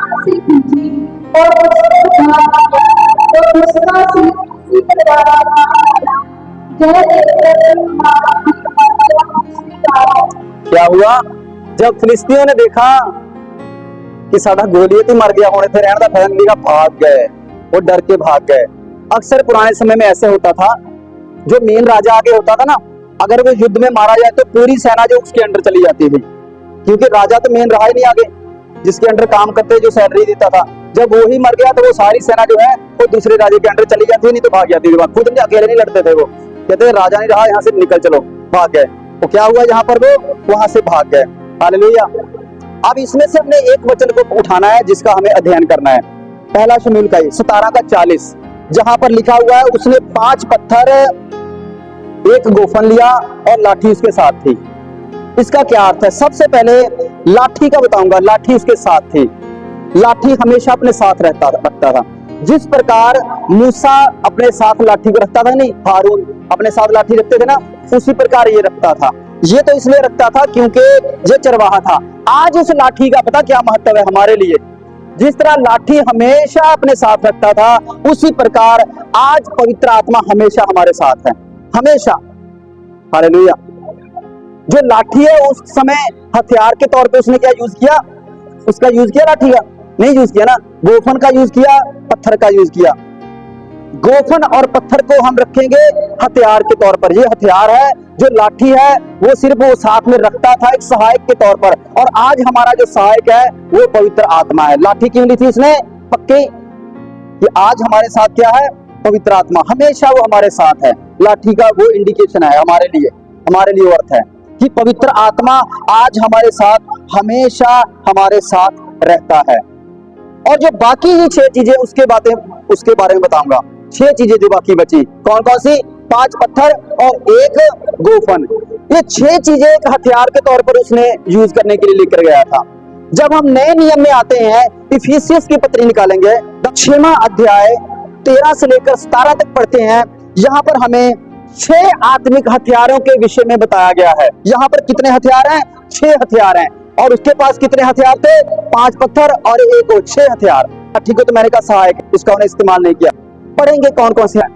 जय देखकर हमारा क्या हुआ जब फिलिस्तीनियों ने देखा कि साडा गोलियत ही मर गया होने थे रहने का फैसला का भाग गए, वो डर के भाग गए। अक्सर पुराने समय में ऐसे होता था, जो मेन राजा आगे होता था ना, अगर वो युद्ध में मारा जाए तो पूरी सेना जो उसके अंडर चली जाती थी, क्योंकि राजा तो मेन रहा ही नहीं आगे, जिसके अंडर काम करते जो सैलरी देता था। जब वो ही मर गया तो वो सारी सेना जो है वो दूसरे राजा के अंडर चली जाती, नहीं तो भाग जाती थी। खुद में अकेले नहीं लड़ते थे, वो कहते राजा नहीं रहा, यहाँ से निकल चलो, भाग गए। तो क्या हुआ यहाँ पर, वो वहां से भाग गए। हालेलुया। अब इसमें से हमने एक वचन को उठाना है जिसका हमें अध्ययन करना है। पहला शमूएल का 17:40, जहां पर लिखा हुआ है उसने 5 पत्थर, एक गोफन लिया और लाठी उसके साथ थी। इसका क्या अर्थ है? सबसे पहले लाठी का बताऊंगा। लाठी उसके साथ थी। लाठी हमेशा अपने साथ रखता था। जिस प्रकार मूसा अपने साथ लाठी को रखता था, नहीं हारून अपने साथ लाठी रखते थे ना, उसी प्रकार ये रखता था। ये तो इसलिए रखता था क्योंकि ये चरवाहा था। आज उस लाठी का पता क्या महत्व है हमारे लिए? जिस तरह लाठी हमेशा अपने साथ रखता था, उसी प्रकार आज पवित्र आत्मा हमेशा हमारे साथ है, हमेशा। हालेलुया। जो लाठी है उस समय हथियार के तौर पे उसने क्या यूज किया? उसका यूज किया लाठी का? नहीं यूज किया ना। गोफन का यूज किया, पत्थर का यूज किया। गोफन और पत्थर को हम रखेंगे हथियार के तौर पर। ये हथियार है। जो लाठी है वो सिर्फ वो साथ में रखता था एक सहायक के तौर पर, और आज हमारा जो सहायक है वो पवित्र आत्मा है। लाठी क्यों ली थी इसने? पक्की कि आज हमारे साथ क्या है? पवित्र आत्मा। हमेशा वो हमारे साथ है। लाठी का वो इंडिकेशन है हमारे लिए अर्थ है कि पवित्र आत्मा आज हमारे साथ, हमेशा हमारे साथ रहता है। और जो बाकी ही 6 चीजें उसके बारे में बताऊंगा। 6 चीजें जो बाकी बची, कौन कौन सी? 5 पत्थर और 1 गोफन। ये 6 चीजें एक हथियार के तौर पर उसने यूज करने के लिए लेकर गया था। जब हम नए नियम में आते हैं, इफिसियंस की पत्री निकालेंगे, 6वां अध्याय 13 से लेकर 17 तक पढ़ते हैं। यहाँ पर हमें 6 आत्मिक हथियारों के विषय में बताया गया है। यहाँ पर कितने हथियार हैं? 6 हथियार हैं। और उसके पास कितने हथियार थे? 5 पत्थर और 1 और 6 हथियार। ठीक है, तो मैंने कहा सहायक, उसका उन्हें इस्तेमाल नहीं किया। पढ़ेंगे कौन कौन से हैं।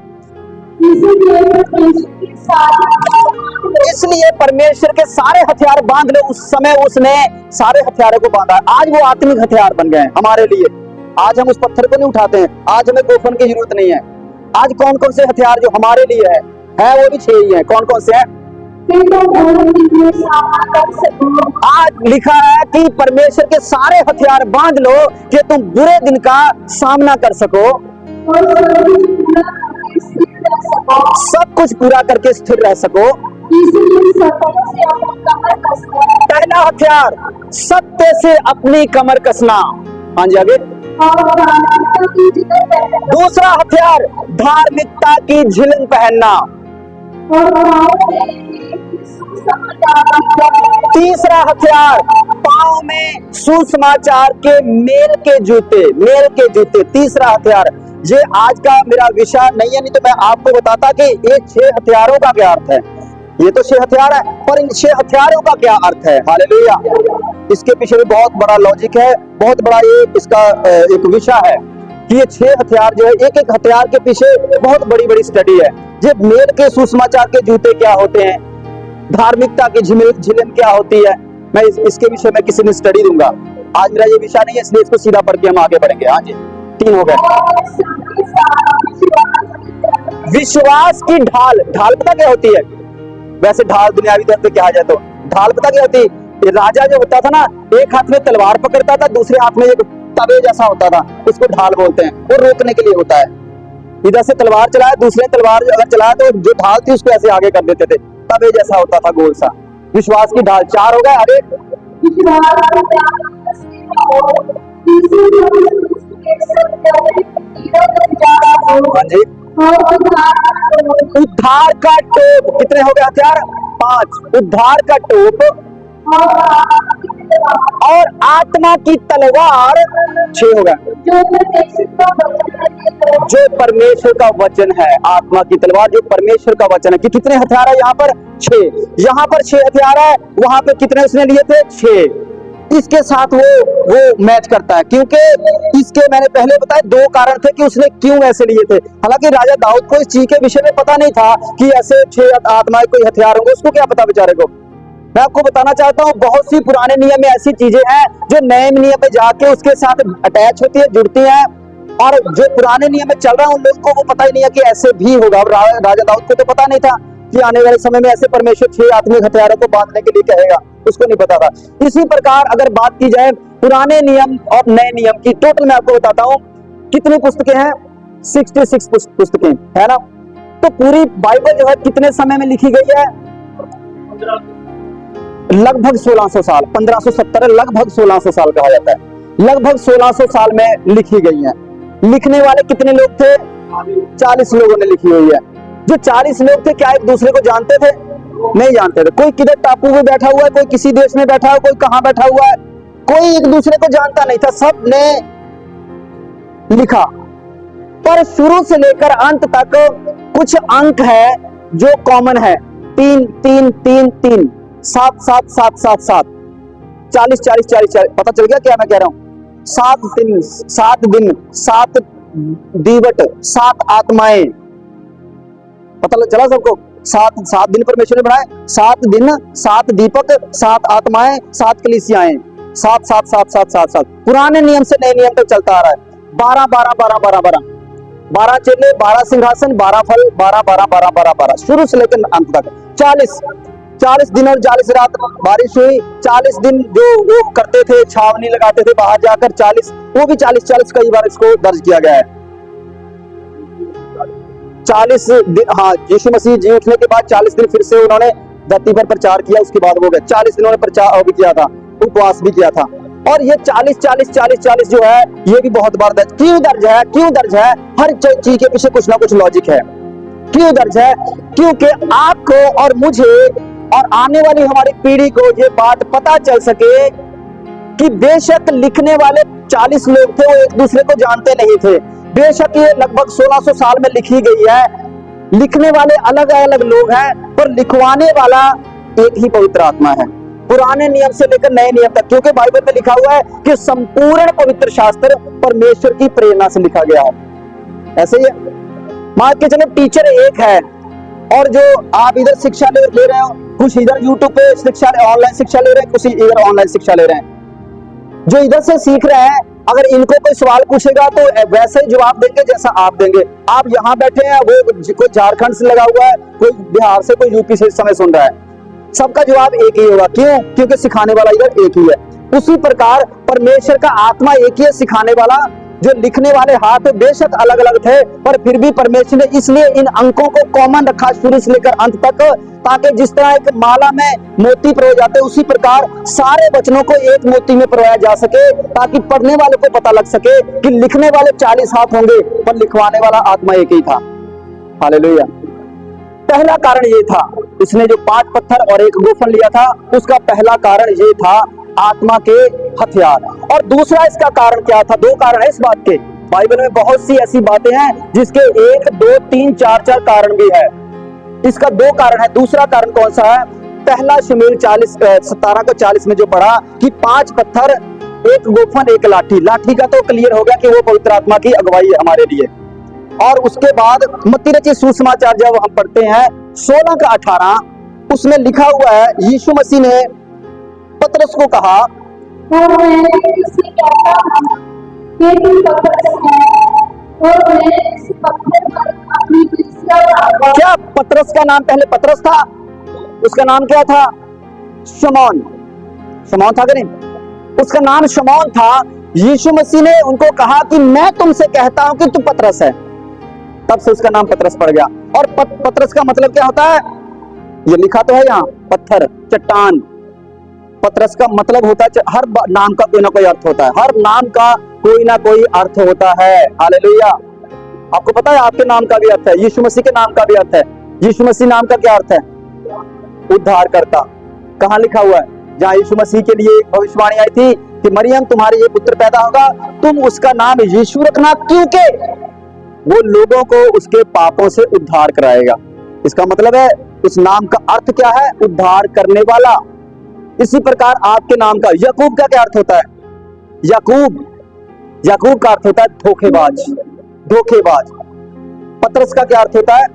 इसलिए परमेश्वर के सारे हथियार बांध लो। उस समय उसने सारे हथियारों को बांधा। आज वो आत्मिक हथियार बन गए हैं हमारे लिए। आज हम उस पत्थर को नहीं उठाते हैं। आज हमें गोफन की जरूरत नहीं है। आज कौन कौन से हथियार जो हमारे लिए है वो भी 6 ही हैं। कौन कौन से हैं? आज लिखा है कि परमेश्वर के सारे हथियार बांध लो कि तुम बुरे दिन का सामना कर सको, सब कुछ पूरा करके स्थिर रह सको। पहला हथियार सत्य से अपनी कमर कसना। हाँ जी, आगे। दूसरा हथियार धार्मिकता की झिलम पहनना। तीसरा हथियार पांव में सुसमाचार के मेल के जूते। तीसरा हथियार। ये आज का मेरा विषय नहीं है, नहीं तो मैं आपको बताता कि ये 6 हथियारों का क्या अर्थ है। ये तो 6 हथियार है, पर इन 6 हथियारों का क्या अर्थ है? हालेलुया। इसके पीछे भी बहुत बड़ा लॉजिक है, बहुत बड़ा ये इसका एक विषय है कि ये 6 हथियार जो है, एक हथियार के पीछे बहुत बड़ी स्टडी है। ये मेल के सुसमाचार के जूते क्या होते हैं, धार्मिकता की झिलम क्या होती है, मैं इसके विषय में किसी ने स्टडी दूंगा। आज मेरा ये विषय नहीं है, इसलिए इसको सीधा पढ़ के हम आगे बढ़ेंगे। हाँ जी, 3 हो गए। विश्वास की ढाल पता क्या होती है? वैसे ढाल दुनियावी तौर पे कहा जाए तो ढाल पता क्या होती है? राजा जो होता था ना, एक हाथ में तलवार पकड़ता था, दूसरे हाथ में एक तवे जैसा होता था, उसको ढाल बोलते हैं। वो रोकने के लिए होता है। इधर से तलवार चलाया, दूसरे तलवार अगर चलाया तो जो ढाल थी उसको ऐसे आगे कर देते थे, तवे जैसा होता था गोल सा। विश्वास की ढाल। 4 हो गए। आगे हाँ जी, उद्धार का टोप। कितने हो गए हथियार? 5। उद्धार का टोप और आत्मा की तलवार 6 हो गए। जो परमेश्वर का वचन है, आत्मा की तलवार जो परमेश्वर का वचन है। कि कितने हथियार है यहाँ पर? 6। यहाँ पर 6 हथियार है, वहां पे कितने उसने लिए थे? 6। इसके साथ वो मैच करता है, क्योंकि इसके मैंने पहले बताया दो कारण थे कि उसने क्यों ऐसे लिए थे। हालांकि राजा दाऊद को इस चीज के विषय में पता नहीं था कि ऐसे 6 आत्माएं कोई हथियार होंगे, उसको क्या पता बेचारे को। मैं आपको बताना चाहता हूँ बहुत सी पुराने नियम में ऐसी चीजें हैं जो नए नियम में जाके उसके साथ अटैच होती है, जुड़ती हैं, और जो पुराने नियम में चल रहा है उन लोगों को वो पता ही नहीं है कि ऐसे भी होगा। राजा दाऊद को तो पता नहीं था कि आने वाले समय में ऐसे परमेश्वर 6 आत्मिक हथियारों को बांधने के लिए कहेगा, उसको नहीं पता था। इसी प्रकार अगर बात की जाए पुराने नियम और नए नियम की, टोटल मैं आपको बताता हूँ कितनी पुस्तकें हैं, 66 पुस्तकें है ना। तो पूरी बाइबल जो है कितने समय में लिखी गई है? लगभग 1600 साल, 1570 लगभग 1600 साल कहा जाता है, लगभग 1600 साल में लिखी गई है। लिखने वाले कितने लोग थे? 40 लोगों ने लिखी हुई है। जो 40 लोग थे क्या एक दूसरे को जानते थे? नहीं जानते थे। कोई किधर टापू में बैठा हुआ है, कोई किसी देश में बैठा है, कोई कहां बैठा हुआ है, कोई एक दूसरे को जानता नहीं था, सब ने लिखा। पर शुरू से लेकर अंत तक कुछ अंक है जो कॉमन है, 3 3 3 3 7 7 7 7 7 40 40 40 40। पता चल गया क्या मैं कह रहा हूं? 7 दिन 7 दीवट, 7 आत्माएं, पता चला सबको? 7 दिन परमेश्वर ने बनाए, 7 दिन, 7 दीपक, 7 आत्माएं, 7 कलीसियाएं, 7 7 7 7 7 7। पुराने नियम से नए नियम तक चलता आ रहा है। 12 12 12 12 12 12 चेले, 12 सिंहासन, 12 फल, 12 12 12 12 12, शुरू से लेकर अंत तक। 40 दिन और 40 रात बारिश हुई। 40 दिन जो वो करते थे, छावनी लगाते थे बाहर जाकर, 40 वो भी 40 कई बार इसको दर्ज किया गया है। 40 दिन, हाँ, यीशु मसीह जी उठने के बाद 40 दिन फिर से उन्होंने धरती पर प्रचार किया, उसके बाद हो गया 40 दिन उन्होंने प्रचार भी किया था, उपवास भी किया था। और ये 40 40 40 40 जो है ये भी बहुत बार दर्ज। क्यों दर्ज है? क्यों दर्ज है? हर चीज के पीछे कुछ ना कुछ लॉजिक है। क्यों दर्ज है? क्योंकि आपको और मुझे और आने वाली हमारी पीढ़ी को ये बात पता चल सके कि बेशक लिखने वाले 40 लोग थे, वो एक दूसरे को जानते नहीं थे। बेशक ये लगभग 1600 साल में लिखी गई है, लिखने वाले अलग अलग लोग हैं, पर लिखवाने वाला एक ही पवित्र आत्मा है, पुराने नियम से लेकर नए नियम तक। क्योंकि बाइबल में लिखा हुआ है कि संपूर्ण पवित्र शास्त्र परमेश्वर की प्रेरणा से लिखा गया है। ऐसे ही मान के चलो टीचर एक है, और जो आप इधर शिक्षा ले रहे हो, कुछ इधर यूट्यूब पे शिक्षा ऑनलाइन शिक्षा ले रहे हैं, कुछ इधर ऑनलाइन शिक्षा ले रहे हैं। जो इधर से सीख रहे हैं, अगर इनको कोई सवाल पूछेगा तो वैसे ही जवाब देंगे जैसा आप देंगे। आप यहाँ बैठे हैं, वो कोई झारखंड से लगा हुआ है, कोई बिहार से, कोई यूपी से इस समय सुन रहा है, सबका जवाब एक ही होगा। क्यों? क्योंकि सिखाने वाला इधर एक ही है। उसी प्रकार परमेश्वर का आत्मा एक ही है, सिखाने वाला। जो लिखने वाले हाथ बेशक अलग अलग थे, पर फिर भी परमेश्वर ने इसलिए इन अंकों को कॉमन रखा शुरू से लेकर अंत तक, ताकि जिस तरह एक माला में मोती पिरोए जाते उसी प्रकार सारे वचनों को एक मोती में पिरोया जा सके, ताकि पढ़ने वाले को पता लग सके कि लिखने वाले 40 हाथ होंगे पर लिखवाने वाला आत्मा एक ही था। हालेलुया। पहला कारण ये था, इसने जो 5 पत्थर और एक गोफन लिया था, उसका पहला कारण ये था आत्मा के हथियार। और दूसरा इसका कारण क्या था? 2 कारण है इस बात के। बाइबल में बहुत सी ऐसी बातें हैं जिसके 1 2 3 4 4 कारण भी है। इसका 2 कारण है। दूसरा कारण कौन सा है? पहला शमूएल 17:40 में जो पढ़ा कि 5 पत्थर, एक गोफन, एक लाठी। लाठी का तो क्लियर हो गया कि वो पवित्र आत्मा की अगुवाई है हमारे लिए। और उसके बाद मत्ती रचित सुसमाचार जब हम पढ़ते हैं 16:18, उसमें लिखा हुआ है यीशु मसीह ने पतरस को कहा, और मैंने इसे कहता हूं कि तू पतरस है, और मैं इस पत्थर पर अपनी कलीसिया बनाऊंगा। क्या पतरस का नाम पहले पतरस था? उसका नाम क्या था? शमौन। शमौन था कि नहीं? उसका नाम शमौन था। यीशु मसीह ने उनको कहा कि मैं तुमसे कहता हूं कि तू पतरस है, तब से उसका नाम पतरस पड़ गया। और पतरस का मतलब क्या होता है? ये लिखा तो है यहाँ, पत्थर, चट्टान। पतरस का मतलब होता है, हर नाम का कोई ना कोई अर्थ होता है, हर नाम का कोई ना कोई अर्थ होता है। हालेलुया। आपको पता है आपके नाम का भी अर्थ है, यीशु मसीह के नाम का भी अर्थ है। यीशु मसीह नाम का क्या अर्थ है? उद्धारकर्ता। कहां लिखा हुआ है? जहां यीशु मसीह के लिए भविष्यवाणी आई थी कि मरियम तुम्हारे ये पुत्र पैदा होगा, तुम उसका नाम यीशु रखना, क्योंकि वो लोगों को उसके पापों से उद्धार कराएगा। इसका मतलब है उस नाम का अर्थ क्या है? उद्धार करने वाला। इसी प्रकार आपके नाम का याकूब का क्या अर्थ होता है? याकूब, याकूब का अर्थ होता है धोखेबाज, धोखेबाज। पतरस का क्या अर्थ होता है?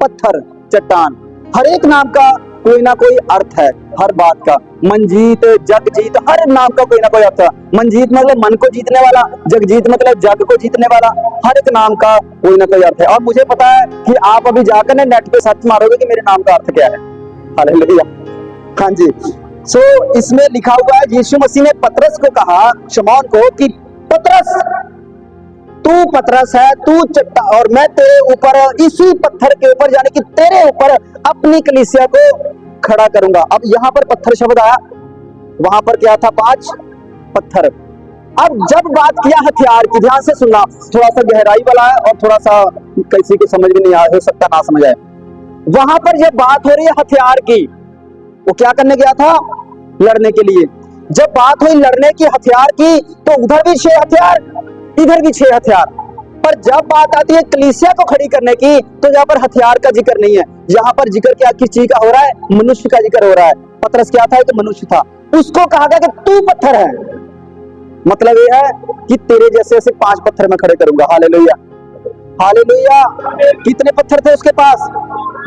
पत्थर, चट्टान। हर एक नाम का कोई ना कोई अर्थ है, हर बात का। मनजीत, जगजीत, हर नाम का कोई ना कोई अर्थ है। मनजीत मतलब मन को जीतने वाला, जगजीत मतलब जग को जीतने वाला। हर एक नाम का कोई ना कोई अर्थ है। और मुझे पता है कि आप अभी जाकर ना नेट पे सर्च मारोगे कि मेरे नाम का अर्थ क्या है। हालेलुया। हाँ जी। सो इसमें लिखा हुआ है, यीशु मसीह ने पतरस को कहा, शमौन को, कि पतरस, तू पतरस है, तू चट्टा, और मैं तेरे ऊपर, इसी पत्थर के ऊपर, यानी कि तेरे ऊपर अपनी कलीसिया को खड़ा करूंगा। अब यहां पर पत्थर शब्द आया, वहां पर क्या था? 5 पत्थर। अब जब बात किया हथियार की, ध्यान से सुनना, थोड़ा सा गहराई वाला है और थोड़ा सा किसी को समझ में नहीं आया, हो सकता ना समझ आए। वहां पर यह बात हो रही है हथियार की। वो क्या करने गया था? लड़ने के लिए। जब बात हुई लड़ने की, हथियार की, तो उधर भी 6 हथियार, इधर भी 6 हथियार। पर जब बात आती है कलीसिया को खड़ी करने की, तो यहाँ पर हथियार का जिक्र नहीं है। यहाँ पर जिक्र क्या, किस चीज का हो रहा है? मनुष्य का जिक्र हो रहा है। पतरस क्या था? एक मनुष्य था। उसको कहा गया कि तू पत्थर है। मतलब ये है कि तेरे जैसे ऐसे 5 पत्थर मैं खड़े करूंगा। Hallelujah, hallelujah. कितने पत्थर थे उसके पास?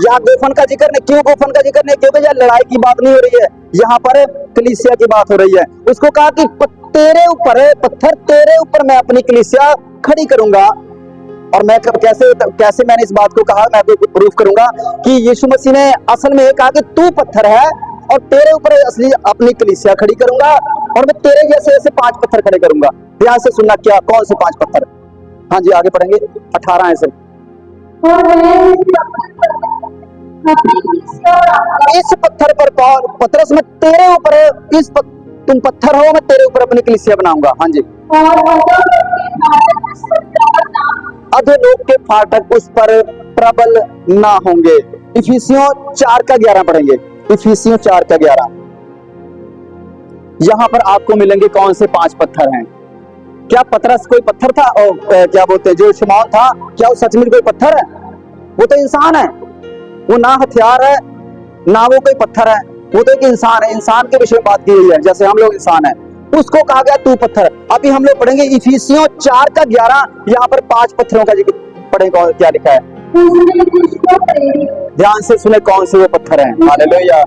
यहाँ गोफन का जिक्र नहीं। क्यों गोफन का जिक्र नहीं? क्योंकि यहाँ लड़ाई की बात नहीं हो रही है, यहाँ पर कलीसिया की बात हो रही है। उसको कहा कि तेरे ऊपर पत्थर, तेरे ऊपर मैं अपनी कलीसिया खड़ी करूंगा। और मैं कैसे मैंने इस बात को कहा, मैं आपको प्रूफ करूंगा कि यीशु मसीह ने असल में कहा कि तू पत्थर है और तेरे ऊपर असली अपनी कलीसिया खड़ी करूंगा, और मैं तेरे जैसे ऐसे 5 पत्थर खड़े करूंगा। ध्यान से सुनना, क्या, कौन से 5 पत्थर? हाँ जी, आगे पढ़ेंगे 18 ऐसे। इस पत्थर पर पतरस, मैं तेरे ऊपर, तुम पत्थर हो, मैं तेरे ऊपर अपनी कलीसिया बनाऊंगा। हाँ जी। अधोलोक के फाटक उस पर प्रबल ना होंगे। इफिसियों 4 का 11 पढ़ेंगे। इफिसियों 4 का 11। यहां पर आपको मिलेंगे कौन से 5 पत्थर हैं। क्या पतरस कोई पत्थर था? और क्या बोलते हैं जो शमौन था, क्या वो सच में कोई पत्थर है? वो तो इंसान है। वो ना हथियार है, ना वो कोई पत्थर है, वो तो एक इंसान है। इंसान के विषय में बात की गई है, जैसे हम लोग इंसान है। उसको कहा गया तू पत्थर। अभी हम लोग पढ़ेंगे इफिसियों 4 का 11। यहाँ पर 5 पत्थरों का जिक्र पढ़ेंगे। क्या लिखा है? ध्यान से सुने, कौन से वो पत्थर हैं। हालेलुया।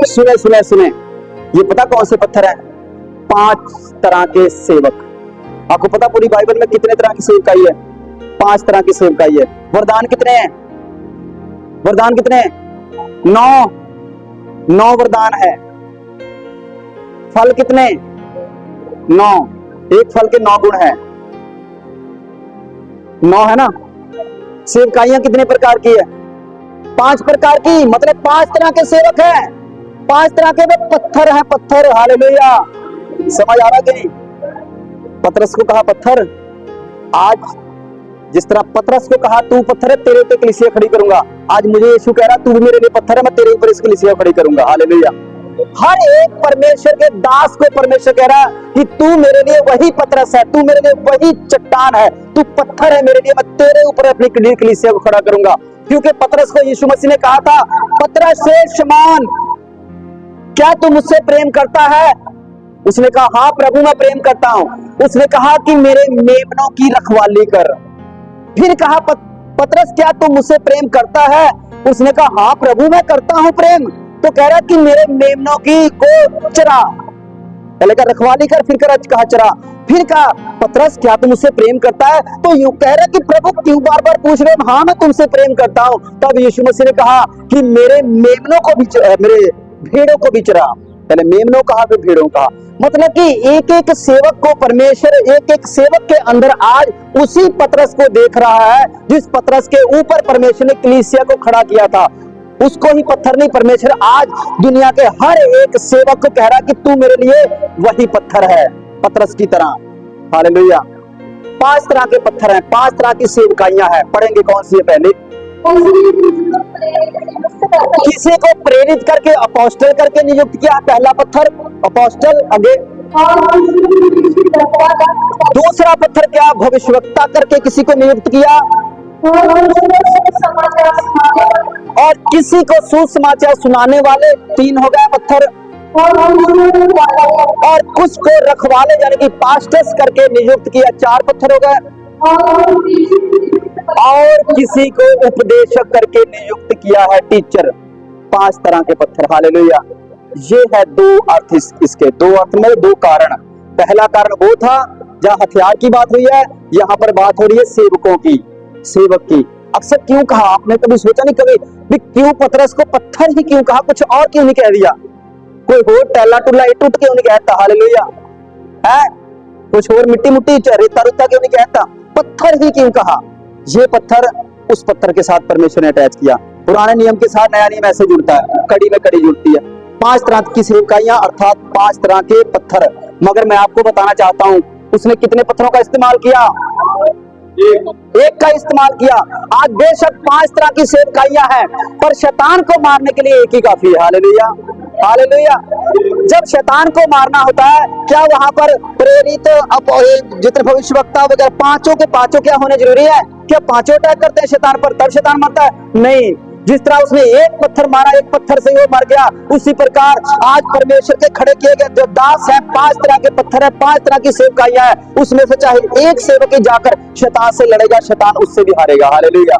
सुने सुने सुने, ये पता कौन से पत्थर हैं? 5 तरह के सेवक। आपको पता पूरी बाइबल में कितने तरह की सेवकाई है? 5 तरह की सेवकाई है। वरदान कितने हैं? वरदान कितने हैं? 9 वरदान है। फल कितने? 9। एक फल के 9 गुण है। 9 है ना। सेवकाइयां कितने प्रकार की है? 5 प्रकार की, मतलब 5 तरह के सेवक हैं। 5 तरह के वो पत्थर हैं, पत्थर। हालेलुया। समझ आ रहा कि नहीं? पतरस को कहा पत्थर। आज जिस तरह पतरस को कहा तू पत्थर है, तेरे ऊपर कलीसिया खड़ी करूंगा, आज मुझे यीशु कह रहा तू भी मेरे लिए पत्थर है, मैं तेरे ऊपर इस कलीसिया खड़ी करूंगा। हालेलुया। हर एक परमेश्वर के दास को परमेश्वर कह रहा है कि तू मेरे लिए वही पतरस है, तू मेरे लिए वही चट्टान है, तू पत्थर है मेरे लिए, मैं तेरे ऊपर अपनी कलीसिया को खड़ा करूंगा। क्योंकि पतरस को यीशु मसीह ने कहा था, पतरस से शमौन, क्या तू मुझसे प्रेम करता है? उसने कहा हाँ प्रभु मैं प्रेम करता हूं। उसने कहा कि मेरे मेमनों की रखवाली कर। फिर कहा पतरस क्या तू मुझसे प्रेम करता है? उसने कहा हाँ प्रभु मैं करता हूं प्रेम। तो कह रहा कि मेरे मेमनों की को चरा, पहले कहा रखवाली कर, फिर कहा चरा। फिर कहा पतरस क्या तू मुझसे प्रेम करता है? तो यूं कह रहा कि प्रभु क्यों बार बार पूछ रहे हो? हाँ मैं तुमसे प्रेम करता हूं। तब यीशु मसीह ने कहा कि मेरे मेमनों को भी, मेरे भेड़ों को भी चरा। पहले मेमनों कहा फिर भेड़ों कहा। मतलब कि एक एक सेवक को परमेश्वर एक एक सेवक के अंदर आज उसी पतरस को देख रहा है जिस पतरस के ऊपर परमेश्वर ने कलीसिया को खड़ा किया था। उसको ही पत्थर नहीं, परमेश्वर आज दुनिया के हर एक सेवक को कह रहा है कि तू मेरे लिए वही पत्थर है, पतरस की तरह। हालेलुया। 5 तरह के पत्थर हैं, 5 तरह की सेवकाइयां हैं। पढ़ेंगे कौन सी है? पहले किसी को प्रेरित करके अपोस्टल करके नियुक्त किया, पहला पत्थर अपोस्टल। आगे दूसरा पत्थर क्या? भविष्यवक्ता करके किसी को नियुक्त किया। और किसी को सुसमाचार सुनाने वाले, 3 हो गए पत्थर। और कुछ को रखवाले यानी कि पास्टर्स करके नियुक्त किया, 4 पत्थर हो गए। और किसी को उपदेशक करके नियुक्त किया है, टीचर, 5 तरह के पत्थर। हालेलुया। ये है 2 अर्थ इसके, 2 अर्थ में 2 कारण। पहला कारण वो था जहां हथियार की बात हुई है, यहाँ पर बात हो रही है सेवकों की, सेवक की। अक्सर क्यों कहा, आपने कभी सोचा नहीं कभी भी क्यों पतरस को पत्थर ही क्यों कहा, कुछ और क्यों नहीं कह दिया? कोई और टैला टुल्ला टूट क्यों नहीं कहता? हालेलुया। है कुछ और मिट्टी मुट्टी रेता रुता क्यों नहीं कहता? पत्थर ही क्यों कहा? ये पत्थर उस पत्थर के साथ परमेश्वर ने अटैच किया। पुराने नियम के साथ नया नियम ऐसे जुड़ता है, कड़ी में कड़ी जुड़ती है। 5 तरह की सेवकाइयां अर्थात 5 तरह के पत्थर। मगर मैं आपको बताना चाहता हूं उसने कितने पत्थरों का इस्तेमाल किया? एक का इस्तेमाल किया। आज बेशक 5 तरह की सेवकाइयां हैं, पर शैतान को मारने के लिए एक ही काफी है। Hallelujah, hallelujah. जब शैतान को मारना होता है, क्या वहां पर प्रेरित जितने भविष्यवक्ता वगैरह 5 के 5 क्या होने जरूरी है? क्या 5 अटैक करते हैं शैतान पर तब शैतान मरता है? नहीं। जिस तरह उसने एक पत्थर मारा, एक पत्थर से वो मर गया, उसी प्रकार आज परमेश्वर के खड़े किए गए जो दास है, 5 तरह के पत्थर है, 5 तरह की सेवकाइयां है। उसमें से चाहे एक सेवक ही जाकर शैतान से लड़ेगा, शैतान उससे भी हारेगा। Hallelujah,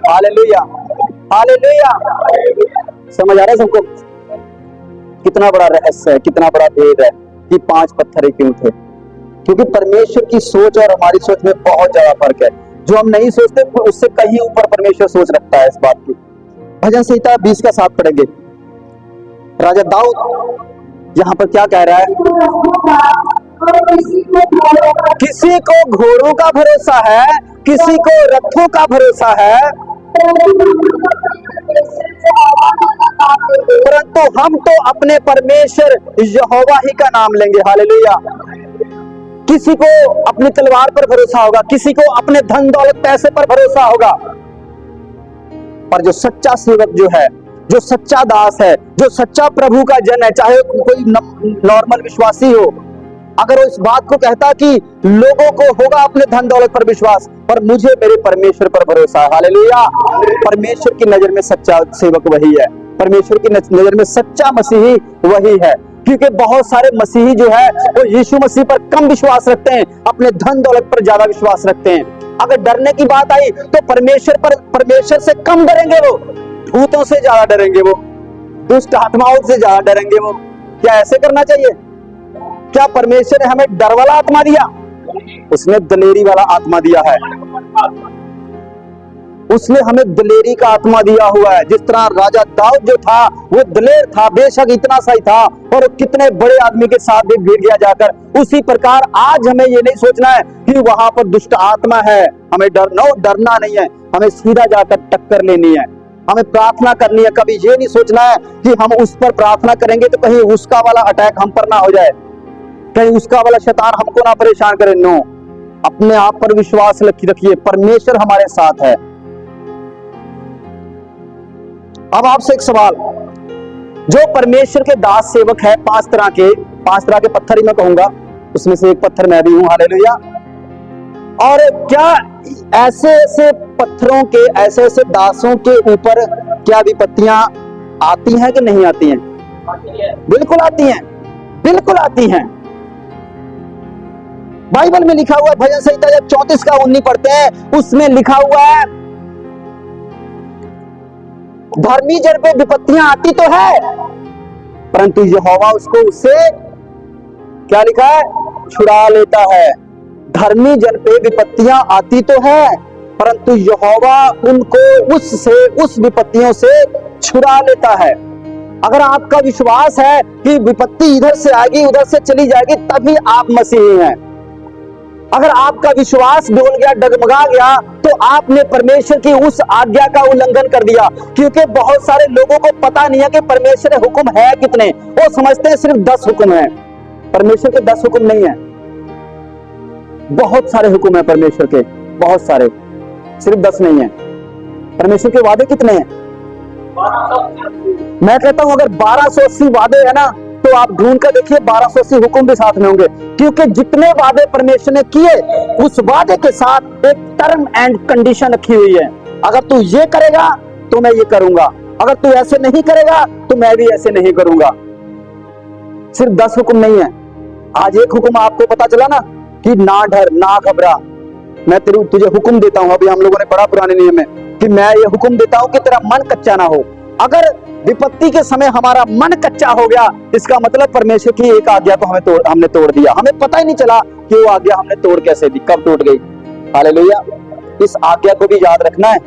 hallelujah, hallelujah. समझ आ रहा है सबको? कितना बड़ा रहस्य है, कितना बड़ा भेद है कि 5 पत्थर क्यों थे? क्योंकि परमेश्वर की सोच और हमारी सोच में बहुत ज्यादा फर्क है। जो हम नहीं सोचते उससे कहीं ऊपर परमेश्वर सोच रखता है इस बात की। भजन संहिता 20 का 7 पढ़ेंगे। राजा दाऊद यहाँ पर क्या कह रहा है? किसी को घोड़ों का भरोसा है, किसी को रथों का भरोसा है, परंतु हम तो अपने परमेश्वर यहोवा ही का नाम लेंगे। हालेलुया। किसी को अपनी तलवार पर भरोसा होगा, किसी को अपने धन दौलत पैसे पर भरोसा होगा, पर जो सच्चा सेवक जो है, जो सच्चा दास है, जो सच्चा प्रभु का जन है, चाहे कोई नॉर्मल विश्वासी हो, अगर वो इस बात को कहता कि लोगों को होगा अपने धन दौलत पर विश्वास, पर मुझे मेरे परमेश्वर पर भरोसा है। हालेलुया। परमेश्वर की नजर में सच्चा सेवक वही है, परमेश्वर की नजर में सच्चा मसीही वही है। क्योंकि बहुत सारे मसीही जो है वो यीशु मसीह पर कम विश्वास रखते हैं, अपने धन दौलत पर ज्यादा विश्वास रखते हैं। अगर डरने की बात आई तो परमेश्वर से कम डरेंगे, वो भूतों से ज्यादा डरेंगे, वो दुष्ट आत्माओं से ज्यादा डरेंगे। वो क्या ऐसे करना चाहिए? क्या परमेश्वर ने हमें डर वाला आत्मा दिया? उसने दिलेरी वाला आत्मा दिया है। उसने हमें दिलेरी का आत्मा दिया हुआ है। जिस तरह राजा दाऊद जो था वो दिलेर था, बेशक इतना सा ही था, और कितने बड़े आदमी के साथ भी भिड़ गया जाकर, उसी प्रकार आज हमें ये नहीं सोचना है कि वहां पर दुष्ट आत्मा है, हमें डरना नहीं है, हमें सीधा जाकर टक्कर लेनी है, हमें प्रार्थना करनी है। कभी ये नहीं सोचना है कि हम उस पर प्रार्थना करेंगे तो कहीं उसका वाला अटैक हम पर ना हो जाए, कहीं उसका वाला शैतान हमको ना परेशान करे। नो, अपने आप पर विश्वास रखिए, परमेश्वर हमारे साथ है। अब आपसे एक सवाल, जो परमेश्वर के दास सेवक है, 5 तरह के पत्थर ही मैं कहूंगा, उसमें से एक पत्थर मैं भी हूं। हालेलुया। और क्या ऐसे पत्थरों के, ऐसे दासों के ऊपर क्या विपत्तियां आती हैं कि नहीं आती हैं? बिल्कुल आती हैं, बिल्कुल आती हैं। बाइबल में लिखा हुआ है, भजन संहिता जब 34 का 19 पढ़ते हैं, उसमें लिखा हुआ है धर्मी जन पे विपत्तियां आती तो है, परंतु यहोवा उससे क्या लिखा है? छुड़ा लेता है। धर्मी जन पे विपत्तियां आती तो है, परंतु यहोवा उनको उस विपत्तियों से छुड़ा लेता है। अगर आपका विश्वास है कि विपत्ति इधर से आएगी उधर से चली जाएगी, तभी आप मसीही हैं। अगर आपका विश्वास डोल गया, डगमगा गया, तो आपने परमेश्वर की उस आज्ञा का उल्लंघन कर दिया। क्योंकि बहुत सारे लोगों को पता नहीं है कि परमेश्वर के हुक्म है कितने। वो समझते हैं सिर्फ 10 हुक्म है। परमेश्वर के 10 हुक्म नहीं है, बहुत सारे हुक्म है परमेश्वर के, बहुत सारे, सिर्फ 10 नहीं है। परमेश्वर के वादे कितने हैं? मैं कहता हूं अगर 1280 वादे है ना, तो आप ढूंढ कर देखिए 1280 हुक्म भी साथ में होंगे, क्योंकि जितने वादे परमेश्वर ने किए उस वादे के साथ एक टर्म एंड कंडीशन रखी हुई है। अगर तू ये करेगा तो मैं ये करूंगा, अगर तू ऐसे नहीं करेगा तो मैं भी ऐसे नहीं करूंगा। सिर्फ 10 हुक्म नहीं है। आज एक हुक्म आपको पता चला ना कि ना डर ना घबरा, मैं तुझे हुक्म देता हूं। अभी हम लोगों ने पढ़ा पुराने नियम में कि मैं ये हुक्म देता हूं कि तेरा मन कच्चा ना हो। अगर विपत्ति के समय हमारा मन कच्चा हो गया, इसका मतलब परमेश्वर की एक आज्ञा को हमने तोड़ दिया। हमें पता ही नहीं चला कि वो आज्ञा हमने तोड़ कैसे दी, कब टूट गई। हालेलुया। इस आज्ञा को भी याद रखना है।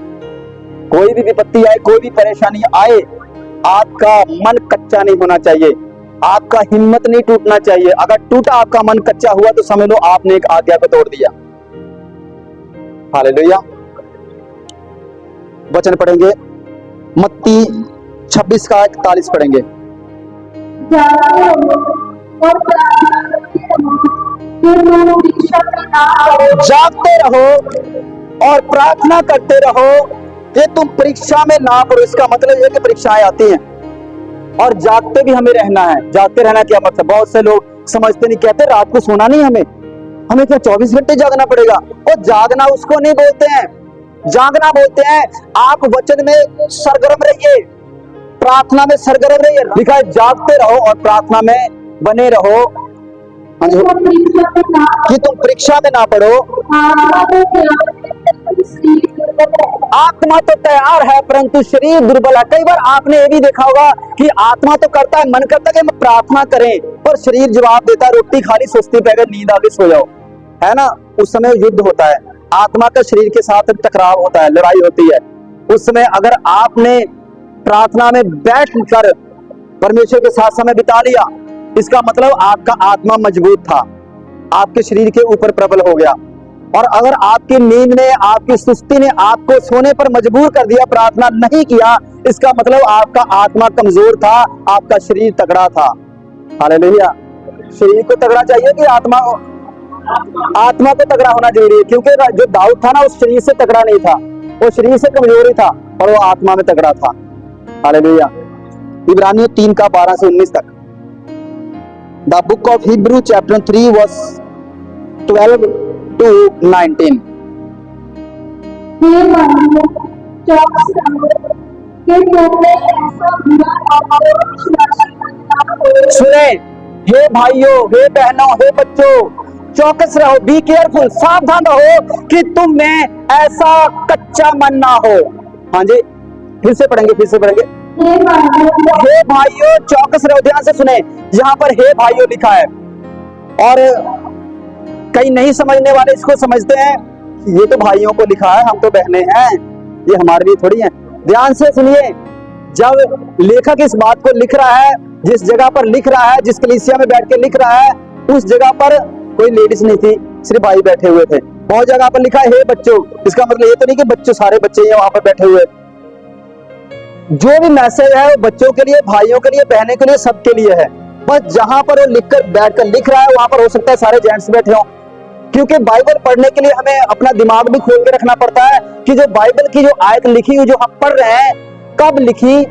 कोई भी विपत्ति आए, कोई भी परेशानी आए, आपका मन कच्चा नहीं होना चाहिए, आपका हिम्मत नहीं टूटना चाहिए। अगर टूटा आपका मन कच्चा हुआ तो समझ लो आपने एक आज्ञा को तोड़ दिया। हालेलुया। वचन पढ़ेंगे मत्ती 26 का 41 पढ़ेंगे। जागते रहो और प्रार्थना करते रहो कि तुम परीक्षा में ना पड़ो। जागते रहो और प्रार्थना करते रहो कि तुम परीक्षा में ना पड़ो। इसका मतलब यह कि परीक्षाएं आती हैं और जागते भी हमें रहना है। जागते रहना क्या मतलब? बहुत से लोग समझते नहीं, कहते रात को सोना नहीं, हमें क्या 24 घंटे जागना पड़ेगा? और जागना उसको नहीं बोलते हैं, जागना बोलते हैं आप वचन में सरगर्म रहिए, प्रार्थना में सरगर्म रहिए। लिखा है जागते रहो और प्रार्थना में बने रहो। हाँ जी, तुम परीक्षा में ना कि तुम परीक्षा में ना पड़ो। आत्मा तो तैयार है परंतु शरीर दुर्बल है। आत्मा तो तैयार है परंतु शरीर दुर्बल है। कई बार आपने ये भी देखा होगा कि आत्मा तो करता है, मन करता है कि हम प्रार्थना करें, पर शरीर जवाब देता है रोटी खा ली, सुस्ती पे गए, नींद आ गई, सो जाओ, है ना। उस समय युद्ध होता है, आत्मा का शरीर के साथ टकराव होता है, लड़ाई होती है। उस समय अगर आपने प्रार्थना में बैठकर परमेश्वर के साथ समय बिता लिया, इसका मतलब आपका आत्मा मजबूत था, आपके शरीर के ऊपर प्रबल हो गया। और अगर आपकी नींद ने, आपकी सुस्ती ने आपको सोने पर मजबूर कर दिया, प्रार्थना नहीं किया, इसका मतलब आपका आत्मा कमजोर था, आपका शरीर तगड़ा था। हालेलुया। शरीर को तगड़ा चाहिए कि आत्मा को तगड़ा होना जरूरी है, क्योंकि जो दाऊद था ना उस शरीर से तगड़ा नहीं था, वो शरीर से कमजोर ही था और वो आत्मा में तगड़ा था। हालेलुया। इब्रानियों 3 का 12 से 19 तक। The book of Hebrew chapter 3 verse 12 to 19। हे भाइयों, चौकस रहो कि तुमने ऐसा बुरा और विश्वासी बनना हो। सुने, हे भाइयों, हे बहनों, हे बच्चों, चौकस रहो, बी केयरफुल, सावधान रहो कि तुम में ऐसा कच्चा मन ना हो। हाँ जी, फिर से पढ़ेंगे। हे भाइयों चौकस रहो। ध्यान से सुने, यहाँ पर हे भाइयों लिखा है और कई नहीं समझने वाले इसको समझते हैं ये तो भाइयों को लिखा है, हम तो बहनें हैं, ये हमारे लिए थोड़ी है। ध्यान से सुनिए, जब लेखक इस बात को लिख रहा है, जिस जगह पर लिख रहा है, जिस कलीसिया में बैठ के लिख रहा है, उस जगह पर कोई लेडीज नहीं थी, सिर्फ भाई बैठे हुए थे। बहुत जगह पर लिखा है हे बच्चों, इसका मतलब ये तो नहीं कि बच्चों सारे बच्चे ही वहां पर बैठे हुए। जो भी मैसेज है वो बच्चों के लिए, भाइयों के लिए, बहनों के लिए, सबके लिए है। बस जहां पर वो लिखकर बैठकर लिख रहा है वहां पर हो सकता है सारे जेंट्स बैठे हों, क्योंकि बाइबल पढ़ने के लिए हमें अपना दिमाग भी खोल के रखना पड़ता है कि जो बाइबल की जो आयत लिखी हुई जो हम पढ़ रहे हैं, कब लिखी,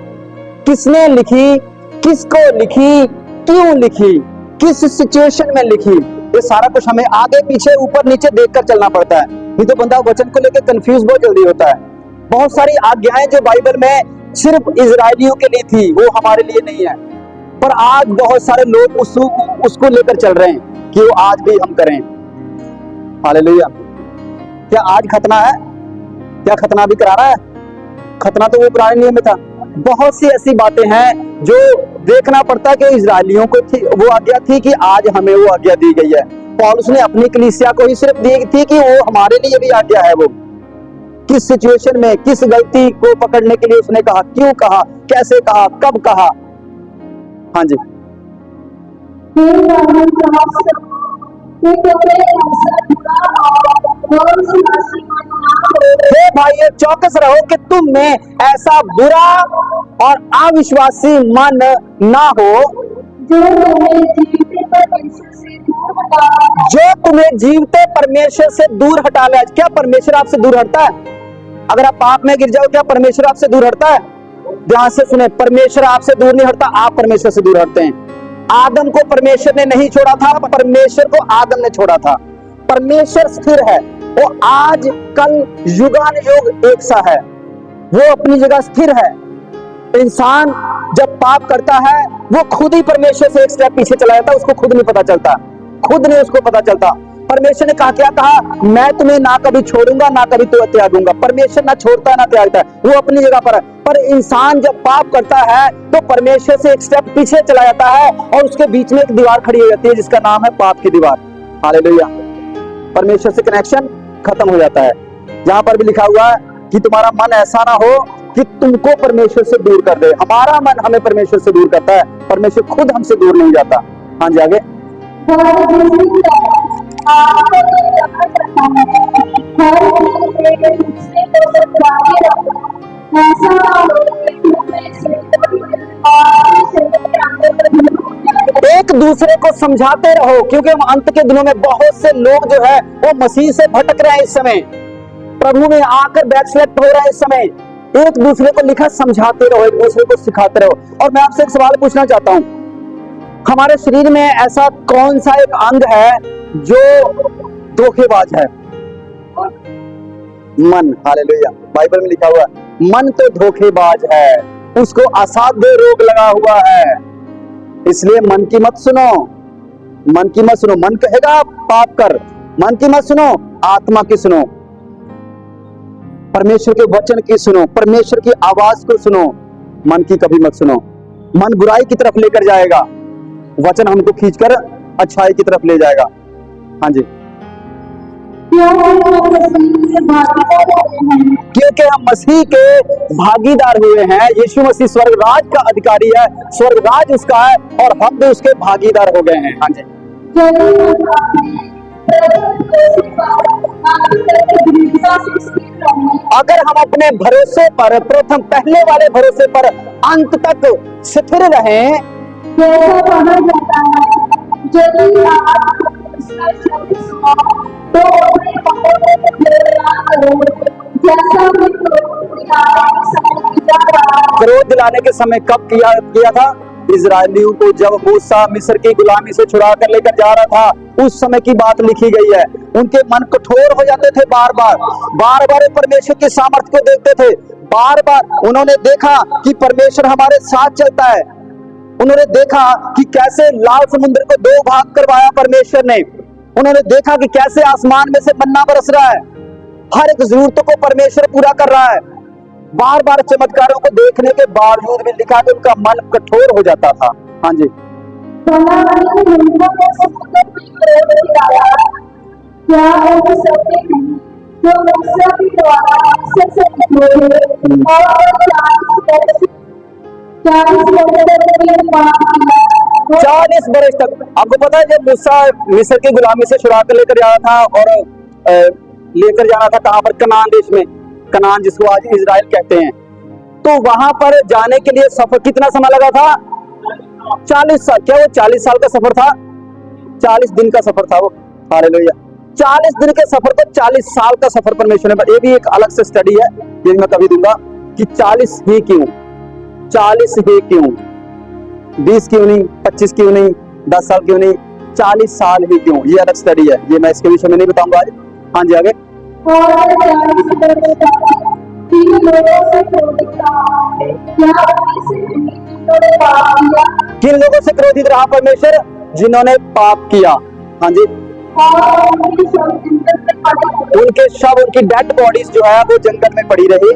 किसने लिखी, किसको लिखी, क्यों लिखी, किस सिचुएशन में लिखी, ये सारा कुछ हमें आगे पीछे ऊपर नीचे देखकर चलना पड़ता है। नहीं तो बंदा वचन को लेकर कंफ्यूज बहुत जल्दी होता है। बहुत सारी आज्ञाएं जो बाइबल में सिर्फ इजरायलियों के लिए थी वो हमारे लिए नहीं है, पर आज बहुत सारे लोग उसको लेकर चल रहे हैं कि वो आज भी हम करें। हालेलुया। क्या आज खतना है? क्या खतना भी करा रहा है? खतना तो वो पुराने नियम में था। बहुत सी ऐसी बातें हैं जो देखना पड़ता है कि इजरायलियों को थी वो आज्ञा थी कि आज हमें वो आज्ञा दी गई है। पौलुस ने अपनी कलीसिया को ही सिर्फ दी थी कि वो हमारे लिए भी आज्ञा है। वो किस सिचुएशन में किस गलती को पकड़ने के लिए उसने कहा, क्यों कहा, कैसे कहा, कब कहा। हाँ जी, हे भाइयों चौकस रहो कि तुम में ऐसा बुरा और अविश्वासी मन ना हो जो तुम्हें जीवते परमेश्वर से दूर हटा ले। क्या परमेश्वर आपसे दूर हटता है? अगर आप पाप में गिर जाओ क्या परमेश्वर आपसे दूर हटता है? ध्यान से सुने, परमेश्वर आपसे दूर नहीं हटता, आप परमेश्वर से दूर हटते हैं। आदम को परमेश्वर ने नहीं छोड़ा था, परमेश्वर को आदम ने छोड़ा था। परमेश्वर स्थिर है, वो आज कल युगान युग एक सा है, वो अपनी जगह स्थिर है। इंसान जब पाप करता है वो खुद ही परमेश्वर से एक स्टेप पीछे चला जाता है, उसको खुद नहीं पता चलता, खुद नहीं उसको पता चलता। परमेश्वर ने कहा, क्या कहा, मैं तुम्हें ना कभी छोड़ूंगा ना कभी तो त्यागूंगा। परमेश्वर ना छोड़ता है ना त्यागता है, वो अपनी जगह पर है। पर इंसान जब पाप करता है तो परमेश्वर से एक स्टेप पीछे चला जाता है और उसके बीच में एक दीवार खड़ी हो जाती है जिसका नाम है पाप की दीवार। हालेलुया। परमेश्वर से कनेक्शन खत्म हो जाता है। जहां पर भी लिखा हुआ है कि तुम्हारा मन ऐसा ना हो कि तुमको परमेश्वर से दूर कर दे। हमारा मन हमें परमेश्वर से दूर करता है, परमेश्वर खुद हमसे दूर नहीं जाता। हाँ जी, आगे। एक दूसरे को समझाते रहो, क्योंकि हम अंत के दिनों में बहुत से लोग जो है वो मसीह से भटक रहे हैं। इस समय प्रभु में आकर बैकस्लेक्ट हो रहा है। इस समय एक दूसरे को लिखा, समझाते रहो, एक दूसरे को सिखाते रहो। और मैं आपसे एक सवाल पूछना चाहता हूं, हमारे शरीर में ऐसा कौन सा एक अंग है जो धोखेबाज है? मन। हालेलुया। बाइबल में लिखा हुआ है मन तो धोखेबाज है, उसको असाध्य रोग लगा हुआ है। इसलिए मन की मत सुनो, मन की मत सुनो। मन कहेगा पाप कर, मन की मत सुनो, आत्मा की सुनो, परमेश्वर के वचन की सुनो, परमेश्वर की आवाज को सुनो। मन की कभी मत सुनो। मन बुराई की तरफ लेकर जाएगा, वचन हमको खींचकर अच्छाई की तरफ ले जाएगा। हाँ जी। क्योंकि हम मसीह के भागीदार हुए हैं। यीशु मसीह स्वर्ग राज का अधिकारी है, स्वर्ग राज उसका है और हम भी उसके भागीदार हो गए हैं। हाँ जी। अगर हम अपने भरोसे पर, प्रथम पहले वाले भरोसे पर अंत तक स्थिर रहें, क्रोध दिलाने के समय कब किया था? इजरायलियों को जब मूसा मिस्र की गुलामी से छुड़ा कर लेकर जा रहा था, उस समय की बात लिखी गई है। उनके मन कठोर हो जाते थे, बार बार परमेश्वर की सामर्थ्य को देखते थे। बार बार उन्होंने देखा कि परमेश्वर हमारे साथ चलता है। उन्होंने देखा कि कैसे लाल समुद्र को दो भाग करवाया परमेश्वर ने। उन्होंने देखा कि कैसे आसमान में से मन्ना बरस रहा है, हर एक जरूरतों को परमेश्वर पूरा कर रहा है। बार बार चमत्कारों को देखने के बावजूद भी लिखा कि उनका मन कठोर हो जाता था। हाँ जी। चालीस बरस तक। आपको पता है जब मूसा मिस्र की गुलामी से छुड़ा कर लेकर जा रहा था और लेकर जाना था कहां पर? कनान देश में, कनान जिसको आज इजराइल कहते हैं। तो वहां पर जाने के लिए सफर कितना समय लगा था? 40 साल। क्या वो 40 साल का सफर था? 40 दिन का सफर था वो। हालेलुया। 40 दिन के सफर को 40 साल का सफर परमेश्वर ने, ये भी एक अलग से स्टडी है, ये मैं कभी दूंगा कि 40 ही क्यों, 40 ही क्यों, 20 क्यों नहीं, 25 क्यों नहीं, 10 साल क्यों नहीं, 40 साल ही क्यों, ये अलग स्टडी है, ये मैं इसके विषय में नहीं बताऊंगा आज। हाँ जी, आगे। किन लोगों से क्रोधित रहा परमेश्वर? जिन्होंने पाप किया। हाँ जी। उनके शव, उनकी डेड बॉडीज जो है वो जंगल में पड़ी रही।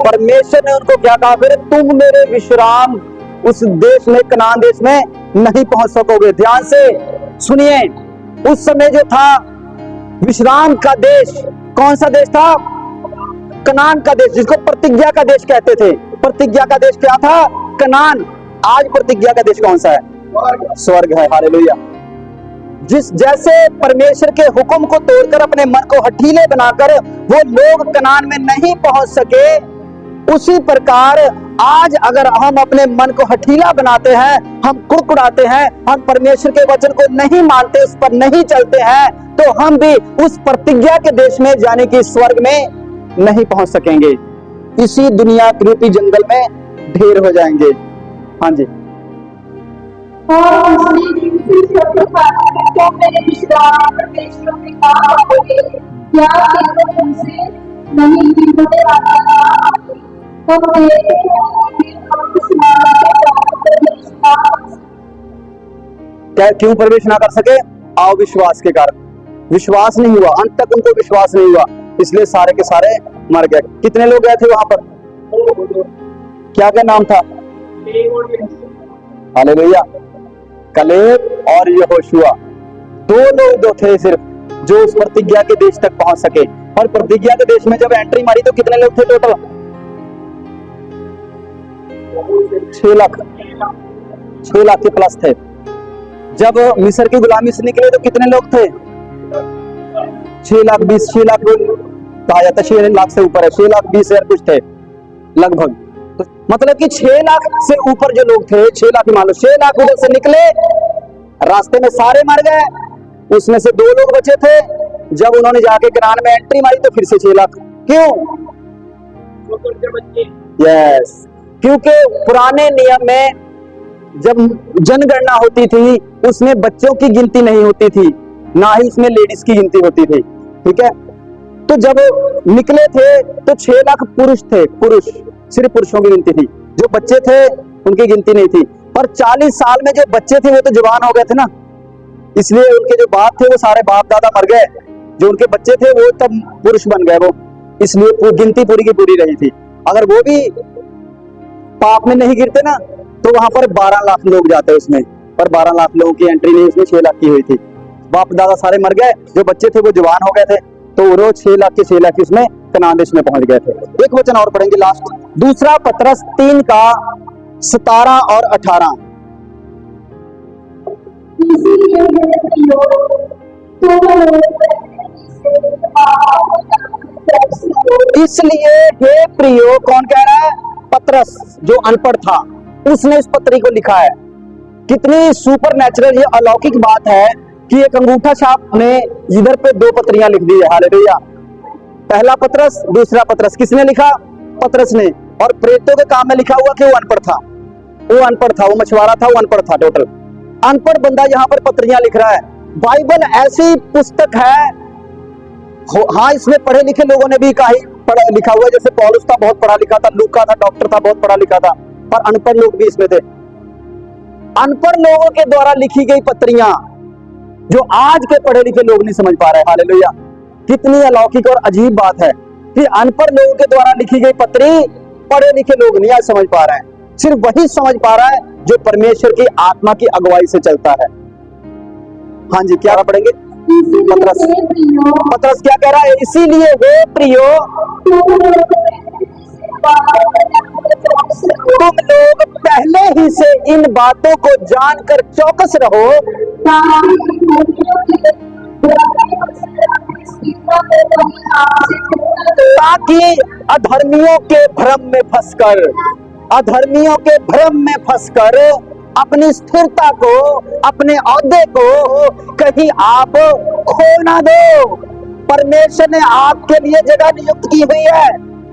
परमेश्वर ने उनको क्या कहा फिर? तुम मेरे विश्राम उस देश में, कनान देश में नहीं पहुंच सकोगे। ध्यान से सुनिए, उस समय जो था विश्राम का देश, कौन सा देश था? कनान का देश, जिसको प्रतिज्ञा का देश कहते थे। प्रतिज्ञा का देश क्या था? कनान। आज प्रतिज्ञा का देश कौन सा है? स्वर्ग है। हालेलुया। जिस जैसे परमेश्वर के हुक्म को तोड़कर अपने मन को हठीले बनाकर वो लोग कनान में नहीं पहुंच सके, उसी प्रकार आज अगर हम अपने मन को हठीला बनाते हैं, हम कुड़कुड़ाते हैं, हम परमेश्वर के वचन को नहीं मानते, उस पर नहीं चलते हैं, तो हम भी उस प्रतिज्ञा के देश में जाने की स्वर्ग में नहीं पहुंच सकेंगे। इसी दुनिया रूपी जंगल में ढेर हो जाएंगे। हाँ जी, और उसने किसी शब्द खाने को मेरे विश्राम परमेश्वर ने कहा होगे क्या केवल तुमसे नहीं जीवने वाला था तब देखते होंगे हम उस मानव के द्वारा प्रवेश ना कर सके। क्या क्यों प्रवेश ना कर सके? अविश्वास के कारण। विश्वास नहीं हुआ, अंत तक उनको विश्वास नहीं हुआ, इसलिए सारे के सारे मर गए। कितने लोग गए थे वहां पर? क्या क्या नाम था? हालेलुया। कलेब और यहोशुआ, दो लोग जो थे सिर्फ, जो उस प्रतिज्ञा के देश तक पहुंच सके। और प्रतिज्ञा के देश में जब एंट्री मारी तो कितने लोग थे टोटल? 6 लाख, 6 लाख के प्लस थे। जब मिस्र की गुलामी से निकले तो कितने लोग थे? 6 लाख 20, 6 लाख कहा जाता है, 6 लाख से ऊपर है, 6 लाख 20,000 कुछ थे लगभग। तो मतलब कि 6 लाख से ऊपर जो लोग थे, 6 लाख मान लो, 6 लाख उधर से निकले, रास्ते में सारे मर गए, उसमें से 2 लोग बचे थे। जब उन्होंने जाके कनान में एंट्री मारी तो फिर से 6 लाख। क्यों? यस, क्योंकि पुराने नियम में जब जनगणना होती थी उसमें बच्चों की गिनती नहीं होती थी, ना ही उसमें लेडीज की गिनती होती थी। ठीक है, तो जब निकले थे तो 6 लाख पुरुष थे, पुरुष, सिर्फ पुरुषों की गिनती थी, जो बच्चे थे उनकी गिनती नहीं थी। पर 40 साल में जो बच्चे थे वो तो जवान हो गए थे ना, इसलिए उनके जो बाप थे वो सारे बाप दादा मर गए, जो उनके बच्चे थे वो तब पुरुष बन गए, वो इसलिए गिनती पूरी की पूरी रही थी। अगर वो भी पाप में नहीं गिरते ना तो वहां पर 12 लाख लोग जाते उसमें, पर 12 लाख लोगों की एंट्री नहीं, उसमें 6 लाख की हुई थी। बाप दादा सारे मर गए, जो बच्चे थे वो जवान हो गए थे, तो वो 6 लाख के 6 लाख उसमें कनान देश में पहुंच गए थे। एक वचन और पढ़ेंगे लास्ट, दूसरा पतरस 3 का 17 और 18। इसीलिए मेरे प्रियो, तुम लोग इसलिए हे प्रियो, कौन कह रहा है? पतरस, जो अनपढ़ था, उसने इस पत्री को लिखा है। कितनी सुपर नेचुरल ये अलौकिक बात है कि एक अंगूठा छाप ने इधर पे 2 पत्रियां लिख दी है। हालेलुया। पहला पतरस, दूसरा पतरस। किसने लिखा? पतरस ने। और प्रेरितों के काम में लिखा हुआ कि वो अनपढ़ था, वो अनपढ़ था, वो मछुआरा था, वो अनपढ़ था। टोटल अनपढ़ बंदा यहाँ पर पत्रियां लिख रहा है। बाइबल ऐसी पुस्तक है, हाँ, इसमें पढ़े लिखे लोगों ने भी पढ़ा लिखा हुआ है, जैसे पौलुस था, बहुत पढ़ा लिखा था, लूका था, डॉक्टर था, बहुत पढ़ा लिखा था, पर अनपढ़ लोग भी इसमें थे। अनपढ़ लोगों के द्वारा लिखी गई पत्रियां जो आज के पढ़े लिखे लोग नहीं समझ पा रहे। हालेलुया। कितनी अलौकिक और अजीब बात है कि अनपढ़ लोगों के द्वारा लिखी गई पत्री पढ़े लिखे लोग नहीं आज समझ पा रहे हैं। सिर्फ वही समझ पा रहा है जो परमेश्वर की आत्मा की अगुवाई से चलता है। हाँ जी, क्या पढ़ेंगे? पतरस क्या कह रहा है? इसीलिए हे प्रियो, तुम लोग पहले ही से इन बातों को जानकर चौकस रहो, ताकि अधर्मियों के भ्रम में फंसकर अपनी स्थिरता को, अपने औहदे को कहीं आप खो ना दो। परमेश्वर ने आपके लिए जगह नियुक्त की हुई है।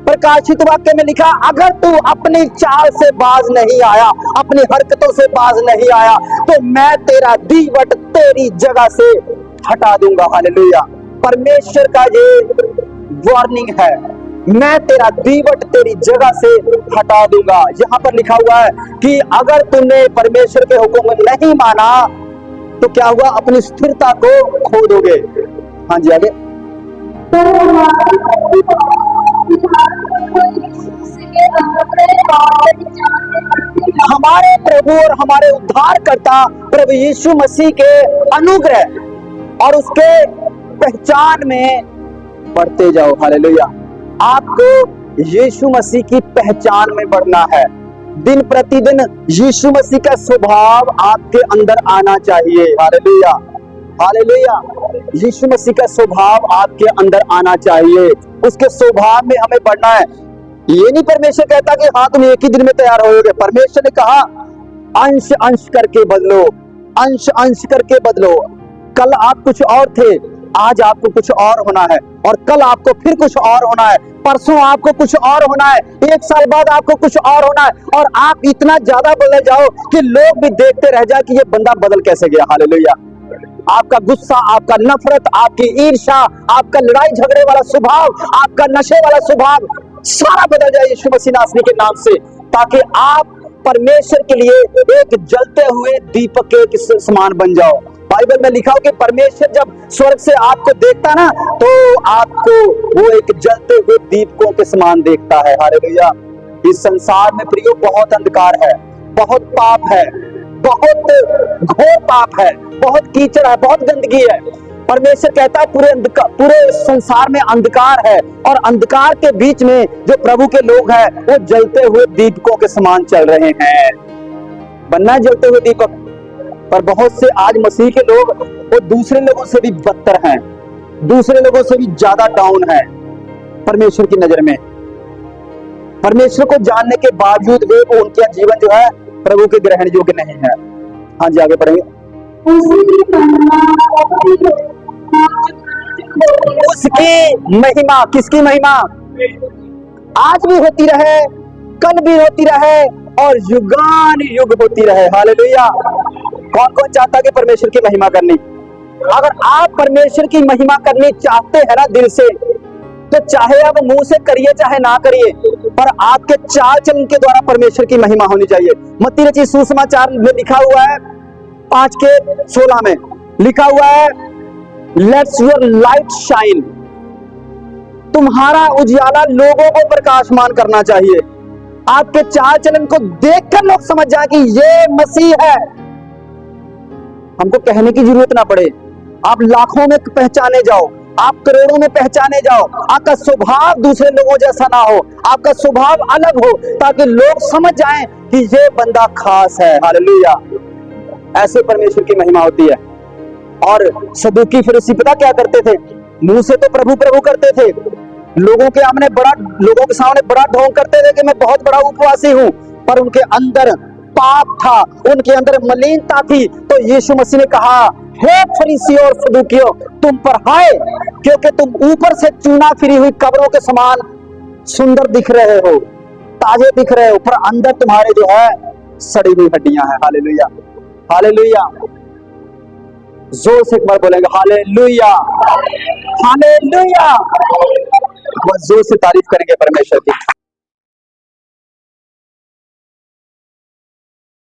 प्रकाशित वाक्य में लिखा, अगर तू अपनी चाल से बाज नहीं आया, अपनी हरकतों से बाज नहीं आया, तो मैं तेरा दीवट तेरी जगह से हटा दूंगा। हालेलुया। परमेश्वर का ये वार्निंग है, मैं तेरा दीवट तेरी जगह से हटा दूंगा। यहाँ पर लिखा हुआ है कि अगर तुमने परमेश्वर के हुक्म नहीं माना तो क्या हुआ? अपनी स्थिरता को खो दोगे। हाँ जी, आगे। हमारे प्रभु और हमारे उद्धारकर्ता प्रभु यीशु मसीह के अनुग्रह और उसके पहचान में बढ़ते जाओ। हालेलुया। आपको यीशु मसीह की पहचान में बढ़ना है। दिन प्रतिदिन यीशु मसीह का स्वभाव आपके अंदर आना चाहिए। Hallelujah, hallelujah. यीशु मसीह का स्वभाव आपके अंदर आना चाहिए, उसके स्वभाव में हमें बढ़ना है। ये नहीं परमेश्वर कहता कि हाँ तुम एक ही दिन में तैयार होगे। परमेश्वर ने कहा अंश अंश करके बदलो, अंश अंश करके बदलो। कल आप कुछ और थे, आज आपको कुछ और होना है, और कल आपको फिर कुछ और होना है। परसों आपको कुछ और होना है, 1 साल बाद आपको कुछ और होना है, और आप इतना ज्यादा बदल जाओ कि लोग भी देखते रह जाए कि ये बंदा बदल कैसे गया। हालेलुया। आपका गुस्सा, आपका नफरत, आपकी ईर्ष्या, आपका लड़ाई झगड़े वाला स्वभाव, आपका नशे वाला स्वभाव सारा बदल जाए यीशु मसीह नासरी के नाम से, ताकि आप परमेश्वर के लिए एक जलते हुए दीपक के समान बन जाओ। बाइबल में लिखा हो कि परमेश्वर जब स्वर्ग से आपको देखता ना, तो आपको वो एक जलते हुए दीपकों के समान देखता है। हालेलुया। इस संसार में प्रियो बहुत अंधकार है, बहुत पाप है, बहुत घोर पाप है, बहुत कीचड़ है, बहुत गंदगी है। परमेश्वर कहता है पूरे संसार में अंधकार है, और अंधकार के बीच में जो प्रभु के लोग हैं वो जलते हुए दीपकों के समान चल रहे हैं। बनना है जलते हुए दीपक। पर बहुत से आज मसीह के लोग वो दूसरे लोगों से भी बदतर हैं, दूसरे लोगों से भी ज्यादा डाउन है परमेश्वर की नजर में। परमेश्वर को जानने के बावजूद भी उनका जीवन जो है प्रभु के ग्रहण योग्य नहीं है। हाँ जी, आगे बढ़ेंगे। उसकी महिमा, किसकी महिमा? आज भी होती रहे, कल भी होती रहे, और युगान युग होती रहे। हालेलुया। कौन कौन चाहता है कि परमेश्वर की महिमा करनी? अगर आप परमेश्वर की महिमा करनी चाहते हैं ना दिल से, तो चाहे आप मुंह से करिए चाहे ना करिए, पर आपके चाल चलन के द्वारा परमेश्वर की महिमा होनी चाहिए। मत्ती रचित सुसमाचार में लिखा हुआ है 5:16 में लिखा हुआ है, लेट्स योर लाइट शाइन। तुम्हारा उजियाला लोगों को प्रकाशमान करना चाहिए। आपके चाल चलन को देखकर लोग समझ जाए कि ये मसीह है। हमको कहने की जरूरत ना पड़े, आप लाखों में पहचाने जाओ, आप करोड़ों में पहचाने जाओ, आपका स्वभाव दूसरे लोगों जैसा ना हो, आपका स्वभाव अलग हो, ताकि लोग समझ जाएं कि ये बंदा खास है। हालेलुया। ऐसे परमेश्वर की महिमा होती है। और सदूकी फरीसी पता क्या करते थे? मुंह से तो प्रभु प्रभु करते थे, लोगों के सामने बड़ा ढोंग करते थे कि मैं बहुत बड़ा उपवासी हूं, पर उनके अंदर पाप था, उनके अंदर मलिनता थी। तो यीशु मसीह ने कहा, हे फरीसियों और सदूकियों, तुम पर हाय, क्योंकि तुम ऊपर से चूना फिरी हुई कब्रों के समान सुंदर दिख रहे हो, ताजे दिख रहे हो, पर अंदर तुम्हारे जो है सड़ी हुई हड्डियां हैं। हालेलुया। हालेलुया। जोर से एक बार बोलेंगे हालेलुया। हालेलुया। जोर से तारीफ करेंगे परमेश्वर की।